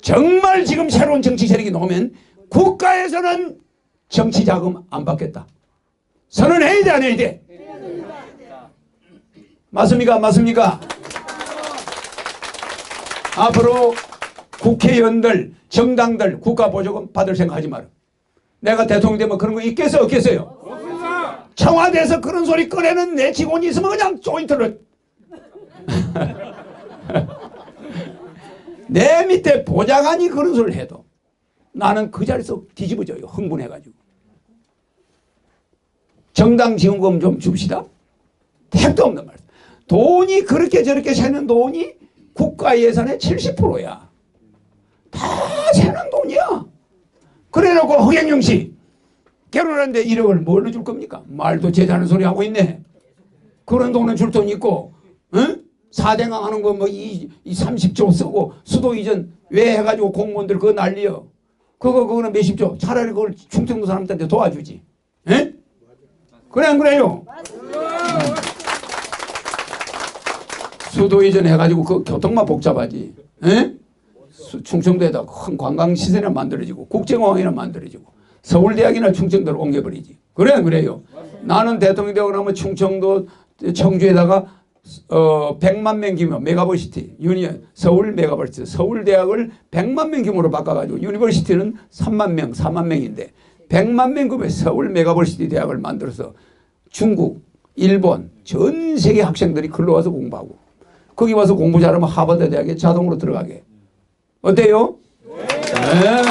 정말 지금 새로운 정치 세력이 나오면 국가에서는 정치 자금 안 받겠다. 선언해야 돼 안 해야 돼? 맞습니까? 맞습니까? 앞으로 국회의원들, 정당들 국가보조금 받을 생각하지 마라. 내가 대통령 되면 그런 거 있겠어요? 없겠어요? 청와대에서 그런 소리 꺼내는 내 직원이 있으면 그냥 조인트를 내 밑에 보좌관이 그런 소리를 해도 나는 그 자리에서 뒤집어져요. 흥분해가지고. 정당 지원금 좀 줍시다. 택도 없는 말. 돈이 그렇게 저렇게 새는 돈이 국가 예산의 70%야. 다 새는 돈이야. 그래놓고 허경영 씨 결혼하는데 1억을 뭘로 줄 겁니까? 말도 제자는 소리 하고 있네. 그런 돈은 줄 돈 있고 응? 4대강 하는 거 뭐 30조 쓰고 수도 이전 왜 해가지고 공무원들 그거 난리여. 그거는 몇십조. 차라리 그걸 충청도 사람들한테 도와주지. 에? 그래 안 그래요? 수도 이전 해가지고 그 교통만 복잡하지. 에? 충청도에다 큰 관광시설이나 만들어지고 국제공항이나 만들어지고 서울대학이나 충청도로 옮겨버리지. 그래 안 그래요? 나는 대통령 되고 나면 충청도 청주에다가 100만 명 규모 메가버시티 유니언 서울 메가버시티 서울대학을 100만 명 규모로 바꿔가지고 유니버시티는 3만 명 4만 명인데 100만 명 규모의 서울 메가버시티 대학을 만들어서 중국 일본 전 세계 학생들이 글로 와서 공부하고 거기 와서 공부 잘하면 하버드 대학에 자동으로 들어가게. 어때요? 네.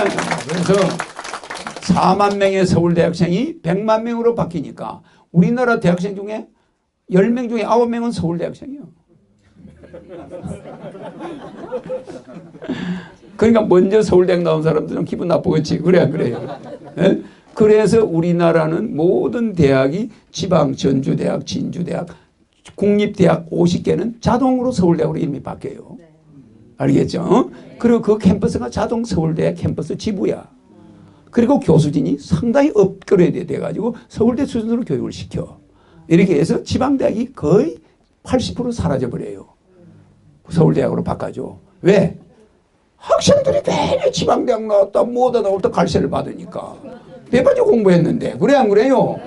그래서 4만 명의 서울대 학생이 100만 명으로 바뀌니까 우리나라 대학생 중에 10명 중에 9명은 서울대 학생이요. 그러니까 먼저 서울대학 나온 사람들은 기분 나쁘겠지. 그래 안 그래요? 네? 그래서 우리나라는 모든 대학이 지방 전주대학, 진주대학, 국립대학 50개는 자동으로 서울대학으로 이름이 바뀌어요. 알겠죠? 그리고 그 캠퍼스가 자동 서울대 캠퍼스 지부야. 그리고 교수진이 상당히 업그레이드 돼가지고 서울대 수준으로 교육을 시켜. 이렇게 해서 지방대학이 거의 80% 사라져버려요. 서울대학으로 바꿔줘. 왜? 학생들이 매일 지방대학 나왔다 뭐다 나왔다 갈세를 받으니까 대바지 공부했는데 그래 안 그래요?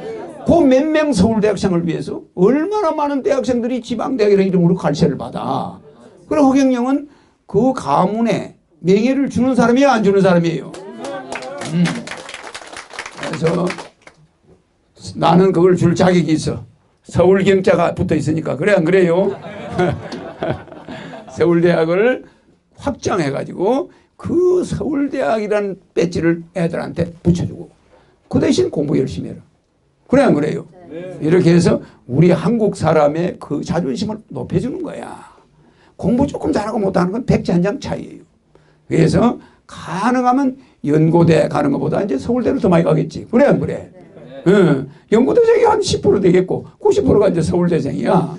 그 몇 명 서울대학생을 위해서 얼마나 많은 대학생들이 지방대학이라는 이름으로 갈세를 받아. 그래 허경영은 그 가문에 명예를 주는 사람이에요 안 주는 사람이에요? 그래서 나는 그걸 줄 자격이 있어. 서울경자가 붙어 있으니까 그래 안 그래요? 서울대학을 확장해가지고 그 서울대학이라는 배지를 애들한테 붙여주고 그 대신 공부 열심히 해라. 그래 안 그래요? 네. 이렇게 해서 우리 한국 사람의 그 자존심을 높여주는 거야. 공부 조금 잘하고 못하는 건 백지 한 장 차이예요. 그래서 가능하면 연고대 가는 것보다 이제 서울대로 더 많이 가겠지. 그래 안 그래? 네. 연고대생이 한 10% 되겠고 90%가 이제 서울대생이야.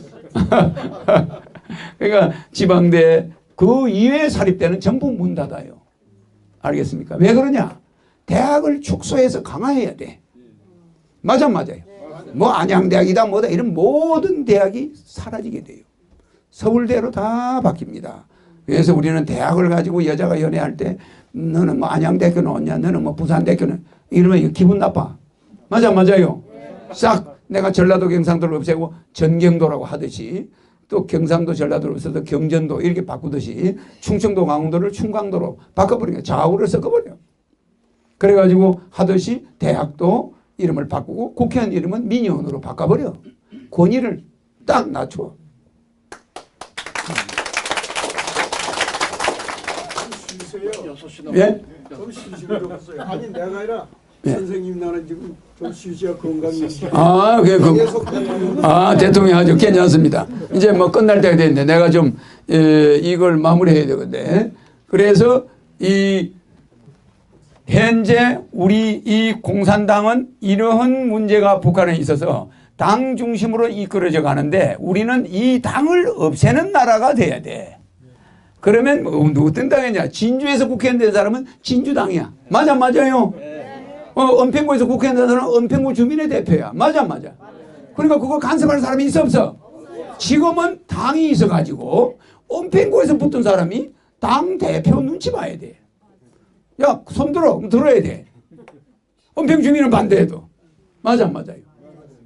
그러니까 지방대 그 이외의 사립대는 전부 문 닫아요. 알겠습니까? 왜 그러냐? 대학을 축소해서 강화해야 돼. 맞아요. 뭐 안양대학이다 뭐다 이런 모든 대학이 사라지게 돼요. 서울대로 다 바뀝니다. 그래서 우리는 대학을 가지고 여자가 연애할 때 너는 뭐 안양대학교 나왔냐 너는 뭐 부산대학교는 이러면 이거 기분 나빠. 맞아요. 싹 내가 전라도 경상도를 없애고 전경도라고 하듯이 또 경상도 전라도를 없애서 경전도 이렇게 바꾸듯이 충청도 강원도를 충강도로 바꿔버리는 거야. 좌우를 섞어버려. 그래가지고 하듯이 대학도 이름을 바꾸고 국회의원 이름은 민의원으로 바꿔버려. 권위를 딱 낮춰. 예? 좀 쉬시고 좀 하세요. 아니 내가 아니라 선생님 나는 지금 좀 쉬셔야 건강이 대통령 아주 괜찮습니다. 이제 뭐 끝날 때가 됐는데 내가 좀 이걸 마무리해야 되는데 그래서 이 현재 우리 이 공산당은 이러한 문제가 북한에 있어서 당 중심으로 이끌어져 가는데 우리는 이 당을 없애는 나라가 돼야 돼. 그러면 뭐 어떤 당이냐? 진주에서 국회의원 된 사람은 진주당이야. 맞아요. 은평구에서 국회의원 된 사람은 은평구 주민의 대표야. 맞아. 그러니까 그걸 간섭할 사람이 있어 없어? 지금은 당이 있어가지고 은평구에서 붙은 사람이 당 대표 눈치 봐야 돼. 야, 손 들어. 들어야 돼. 은평 주민은 반대해도. 맞아요.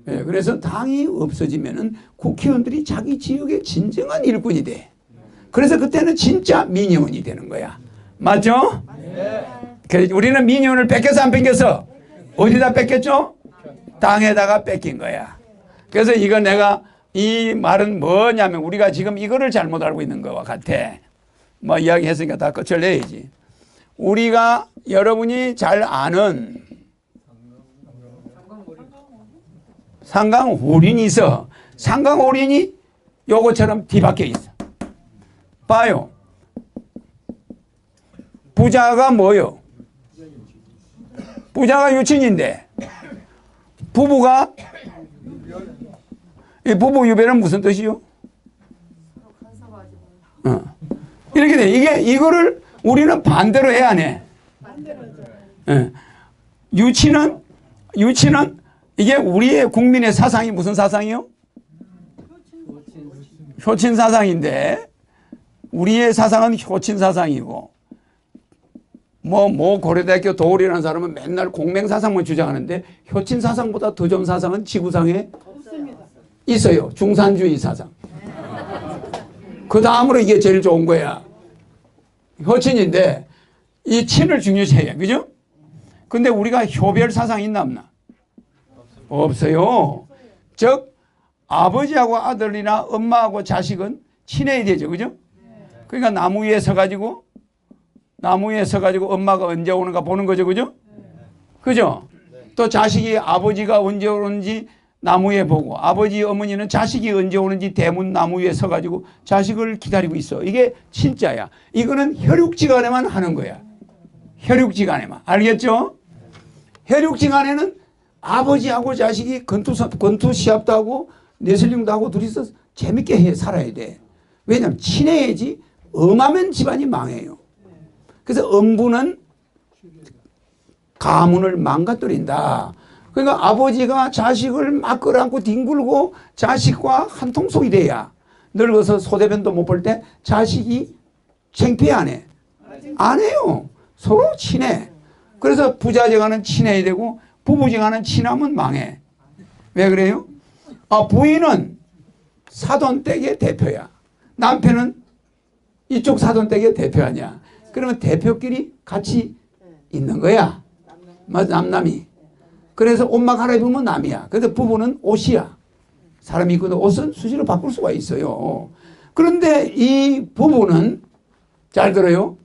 예, 그래서 당이 없어지면은 국회의원들이 자기 지역의 진정한 일꾼이 돼. 그래서 그때는 진짜 민의원이 되는 거야. 맞죠? 네. 우리는 민의원을 뺏겨서 안 뺏겼어? 어디다 뺏겼죠? 당에다가 뺏긴 거야. 그래서 이거 내가 이 말은 뭐냐면 우리가 지금 이거를 잘못 알고 있는 것과 같아. 뭐 이야기 했으니까 다 끝을 내야지. 우리가 여러분이 잘 아는 상강호린이 있어. 상강호린이 요거처럼 뒤바뀌어 있어. 봐요. 부자가 뭐요? 부자가 유친인데 부부가 이 부부 유배는 무슨 뜻이요? 이렇게 돼. 이거를 우리는 반대로 해야 안 해? 유치는 이게 우리의 국민의 사상이 무슨 사상이요? 효친 사상인데 우리의 사상은 효친 사상이고 뭐 고려대학교 도울이라는 사람은 맨날 공맹사상만 주장하는데 효친 사상보다 더 좋은 사상은 지구상에 없습니다. 있어요. 중산주의 사상. 그 다음으로 이게 제일 좋은 거야. 효친인데 이 친을 중요시해요. 그죠? 근데 우리가 효별 사상이 있나 없나? 없어요. 즉 아버지하고 아들이나 엄마하고 자식은 친해야 되죠. 그죠? 그러니까 나무 위에 서가지고 엄마가 언제 오는가 보는 거죠. 그죠? 그죠? 또 자식이 아버지가 언제 오는지 나무 위에 보고 아버지 어머니는 자식이 언제 오는지 대문 나무 위에 서가지고 자식을 기다리고 있어. 이게 진짜야. 이거는 혈육지간에만 하는 거야. 혈육지간에만. 알겠죠? 혈육지간에는 아버지하고 자식이 권투 시합도 하고 레슬링도 하고 둘이서 재밌게 살아야 돼. 왜냐하면 친해야지 엄하면 집안이 망해요. 그래서 엄부는 가문을 망가뜨린다. 그러니까 아버지가 자식을 막 끌어안고 뒹굴고 자식과 한통속이 돼야 늙어서 소대변도 못 볼 때 자식이 창피해 안 해? 안 해요. 서로 친해. 그래서 부자지간은 친해야 되고 부부지간은 친하면 망해. 왜 그래요? 부인은 사돈댁의 대표야. 남편은 이쪽 사돈댁의 대표 아니야. 그러면 대표끼리 같이 있는 거야. 남남이. 그래서 옷만 갈아입으면 남이야. 그래서 부부는 옷이야. 사람이 입고도 옷은 수시로 바꿀 수가 있어요. 그런데 이 부부는 잘 들어요.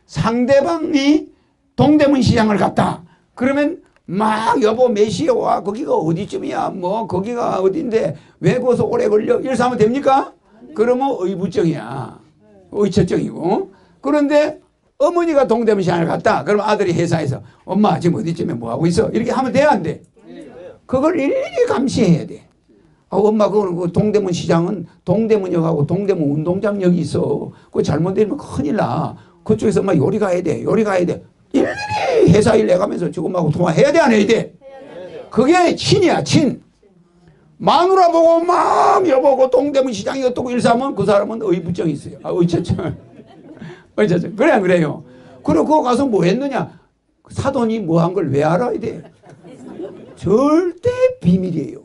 상대방이 동대문 시장을 갔다. 그러면 막 여보 몇 시에 와? 거기가 어디쯤이야? 뭐 거기가 어딘데 왜 거기서 오래 걸려? 이래서 하면 됩니까? 그러면 의부증이야. 의처증이고. 그런데 어머니가 동대문 시장을 갔다. 그러면 아들이 회사에서 엄마 지금 어디쯤에 뭐 하고 있어? 이렇게 하면 돼 안 돼? 그걸 일일이 감시해야 돼. 엄마 그 동대문 시장은 동대문역하고 동대문 운동장역이 있어. 그거 잘못되면 큰일 나. 그쪽에서 엄마 요리 가야 돼. 요리 가야 돼. 일일이 회사 일 내가면서 지금하고 통화해야 돼 안 해야 돼? 그게 친이야 친. 마누라 보고 막 여보고 동대문 시장이 어떻고 일사하면 그 사람은 의부증이 있어요. 의처증. 의처증. 그래 안 그래요? 그리고 그거 가서 뭐 했느냐? 사돈이 뭐 한 걸 왜 알아야 돼? 절대 비밀이에요.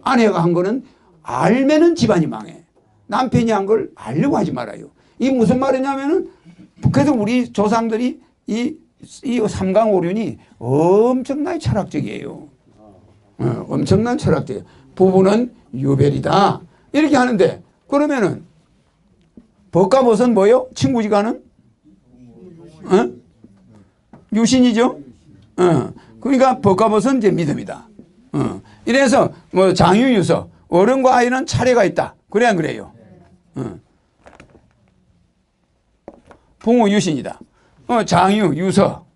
아내가 한 거는 알면은 집안이 망해. 남편이 한 걸 알려고 하지 말아요. 이 무슨 말이냐면은 그래서 우리 조상들이 이 삼강오륜이 엄청나게 철학적이에요. 엄청난 철학적이에요. 부부는 유별이다. 이렇게 하는데 그러면은 벗가벗은 뭐요? 친구지간은? 유신이죠? 그러니까 벗가벗은 이제 믿음이다. 이래서 뭐 장유유서 어른과 아이는 차례가 있다. 그래 안 그래요? 부모 유신이다. 장유 유서.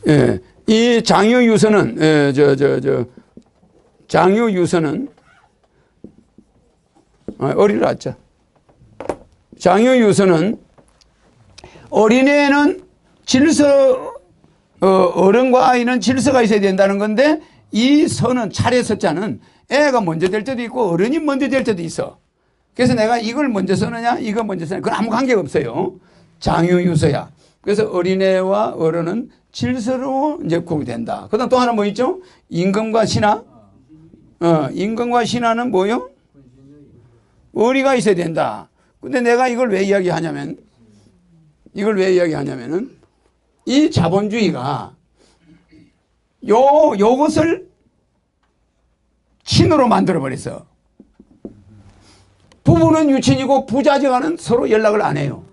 예, 이 장유 유서는 장유 유서는 어리를 낳자. 장유 유서는 어린애는 질서, 어른과 아이는 질서가 있어야 된다는 건데 이 서는 차례 서자는 애가 먼저 될 때도 있고 어른이 먼저 될 때도 있어. 그래서 내가 이걸 먼저 쓰느냐 이거 먼저 쓰느냐 그건 아무 관계가 없어요. 장유유서야. 그래서 어린애와 어른은 질서로 이제 구분된다. 그 다음 또 하나 뭐 있죠? 임금과 신하. 임금과 신하는 뭐요? 의리가 있어야 된다. 근데 내가 이걸 왜 이야기하냐면은 이 자본주의가 요것을 친으로 만들어버렸어. 부부는 유친이고 부자지간은 서로 연락을 안 해요.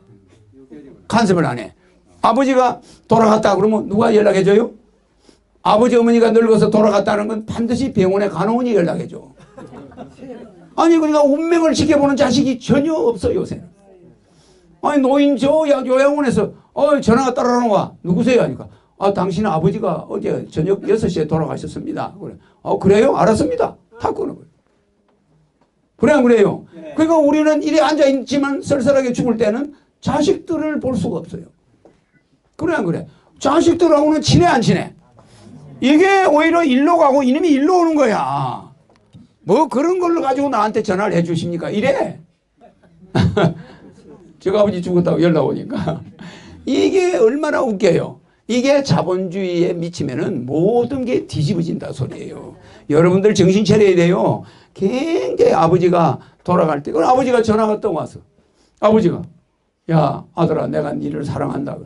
간섭을 안 해. 아버지가 돌아갔다 그러면 누가 연락해줘요? 아버지 어머니가 늙어서 돌아갔다는 건 반드시 병원에 간호원이 연락해줘. 아니 그러니까 운명을 지켜보는 자식이 전혀 없어 요새는. 아니 노인 저 요양원에서 전화가 따라오는 와. 누구세요? 하니까 당신 아버지가 어제 저녁 6시에 돌아가셨습니다. 그래. 그래요? 알았습니다. 다 끊어 버려. 그래 안 그래요? 그러니까 우리는 이래 앉아있지만 쓸쓸하게 죽을 때는 자식들을 볼 수가 없어요. 그래 안 그래? 자식들하고는 친해 안 친해? 이게 오히려 일로 가고 이놈이 일로 오는 거야. 뭐 그런 걸로 가지고 나한테 전화를 해 주십니까? 이래. 제가 아버지 죽었다고 연락 오니까. 이게 얼마나 웃겨요. 이게 자본주의에 미치면은 모든 게 뒤집어진다 소리예요. 여러분들 정신 차려야 돼요. 굉장히 아버지가 돌아갈 때, 그럼 아버지가 전화가 또 와서, 아버지가, 야, 아들아, 내가 니를 사랑한다.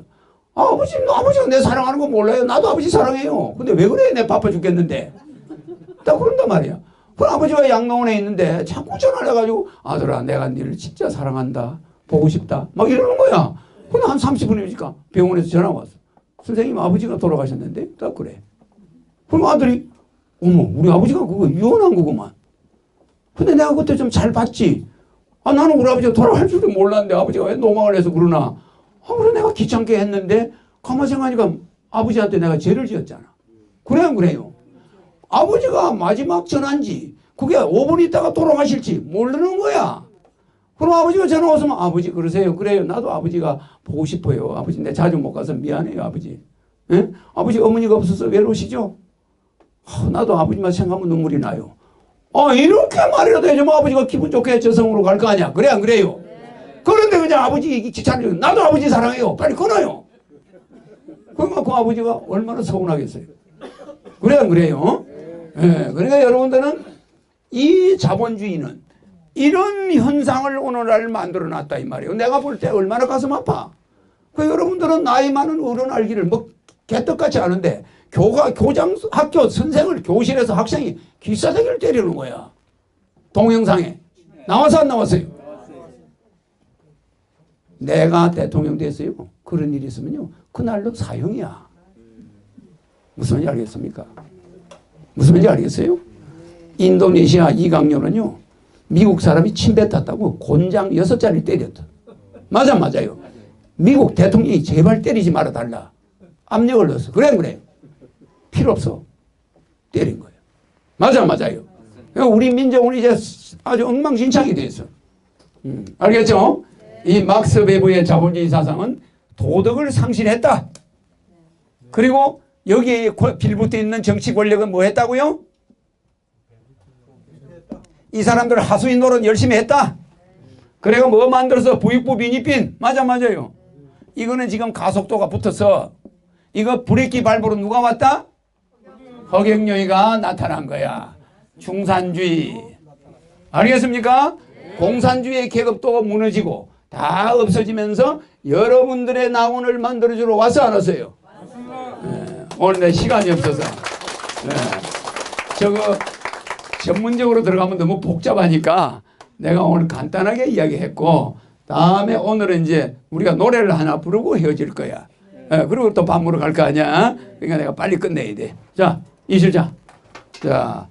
아버지가 내 사랑하는 거 몰라요? 나도 아버지 사랑해요. 근데 왜 그래? 내 바빠 죽겠는데. 딱 그런단 말이야. 그럼 아버지가 양로원에 있는데 자꾸 전화를 해가지고, 아들아, 내가 니를 진짜 사랑한다. 보고 싶다. 막 이러는 거야. 근데 한 30분이니까 병원에서 전화가 왔어. 선생님, 아버지가 돌아가셨는데? 딱 그래. 그럼 아들이, 어머, 우리 아버지가 그거 이혼한 거구만. 근데 내가 그때 좀 잘 봤지. 나는 우리 아버지가 돌아갈 줄도 몰랐는데 아버지가 왜 노망을 해서 그러나. 그래 내가 귀찮게 했는데 가만히 생각하니까 아버지한테 내가 죄를 지었잖아. 그래 안 그래요? 아버지가 마지막 전화인지 그게 5분 있다가 돌아가실지 모르는 거야. 그럼 아버지가 전화 왔으면 아버지 그러세요. 그래요. 나도 아버지가 보고 싶어요. 아버지 내 자주 못 가서 미안해요. 아버지. 예? 아버지 어머니가 없어서 외로우시죠? 나도 아버지만 생각하면 눈물이 나요. 이렇게 말이라도 해주면 아버지가 기분 좋게 저성으로 갈 거 아니야. 그래 안 그래요? 그런데 그냥 아버지 귀찮아요. 나도 아버지 사랑해요. 빨리 끊어요. 그러면 그 아버지가 얼마나 서운하겠어요. 그래 안 그래요? 예, 그러니까 여러분들은 이 자본주의는 이런 현상을 오늘날 만들어 놨다 이 말이에요. 내가 볼 때 얼마나 가슴 아파. 그 여러분들은 나이 많은 어른 알기를 뭐 개떡같이 아는데 교장 학교 선생을 교실에서 학생이 기싸대기를 때리는 거야. 동영상에 나와서 안 나왔어요? 내가 대통령 됐어요. 그런 일이 있으면요 그날로 사형이야. 무슨 말인지 알겠습니까? 무슨 말인지 알겠어요? 인도네시아 이강렬은요 미국 사람이 침뱉었다고 곤장 6자리 때렸다. 맞아요. 미국 대통령이 제발 때리지 말아달라 압력을 넣었어. 그래 안 그래요? 필요 없어. 때린 거예요. 맞아요. 우리 민족은 이제 아주 엉망진창이 돼 있어. 알겠죠? 이 막스 베버의 자본주의 사상은 도덕을 상실했다. 그리고 여기에 빌붙어 있는 정치 권력은 뭐 했다고요? 이 사람들 하수인 노릇 열심히 했다. 그래가 뭐 만들어서 부익부 빈익빈. 맞아요. 이거는 지금 가속도가 붙어서 이거 브레이크 밟으로 누가 왔다? 허경영이가 나타난 거야. 중산주의. 알겠습니까? 공산주의 계급도 무너지고 다 없어지면서 여러분들의 낙원을 만들어주러 왔어 안 왔어요? 오늘 내 시간이 없어서 저거 전문적으로 들어가면 너무 복잡하니까 내가 오늘 간단하게 이야기했고 다음에 오늘은 이제 우리가 노래를 하나 부르고 헤어질 거야. 그리고 또 밥 먹으러 갈 거 아니야. 그러니까 내가 빨리 끝내야 돼. 자, 이 실장. 자,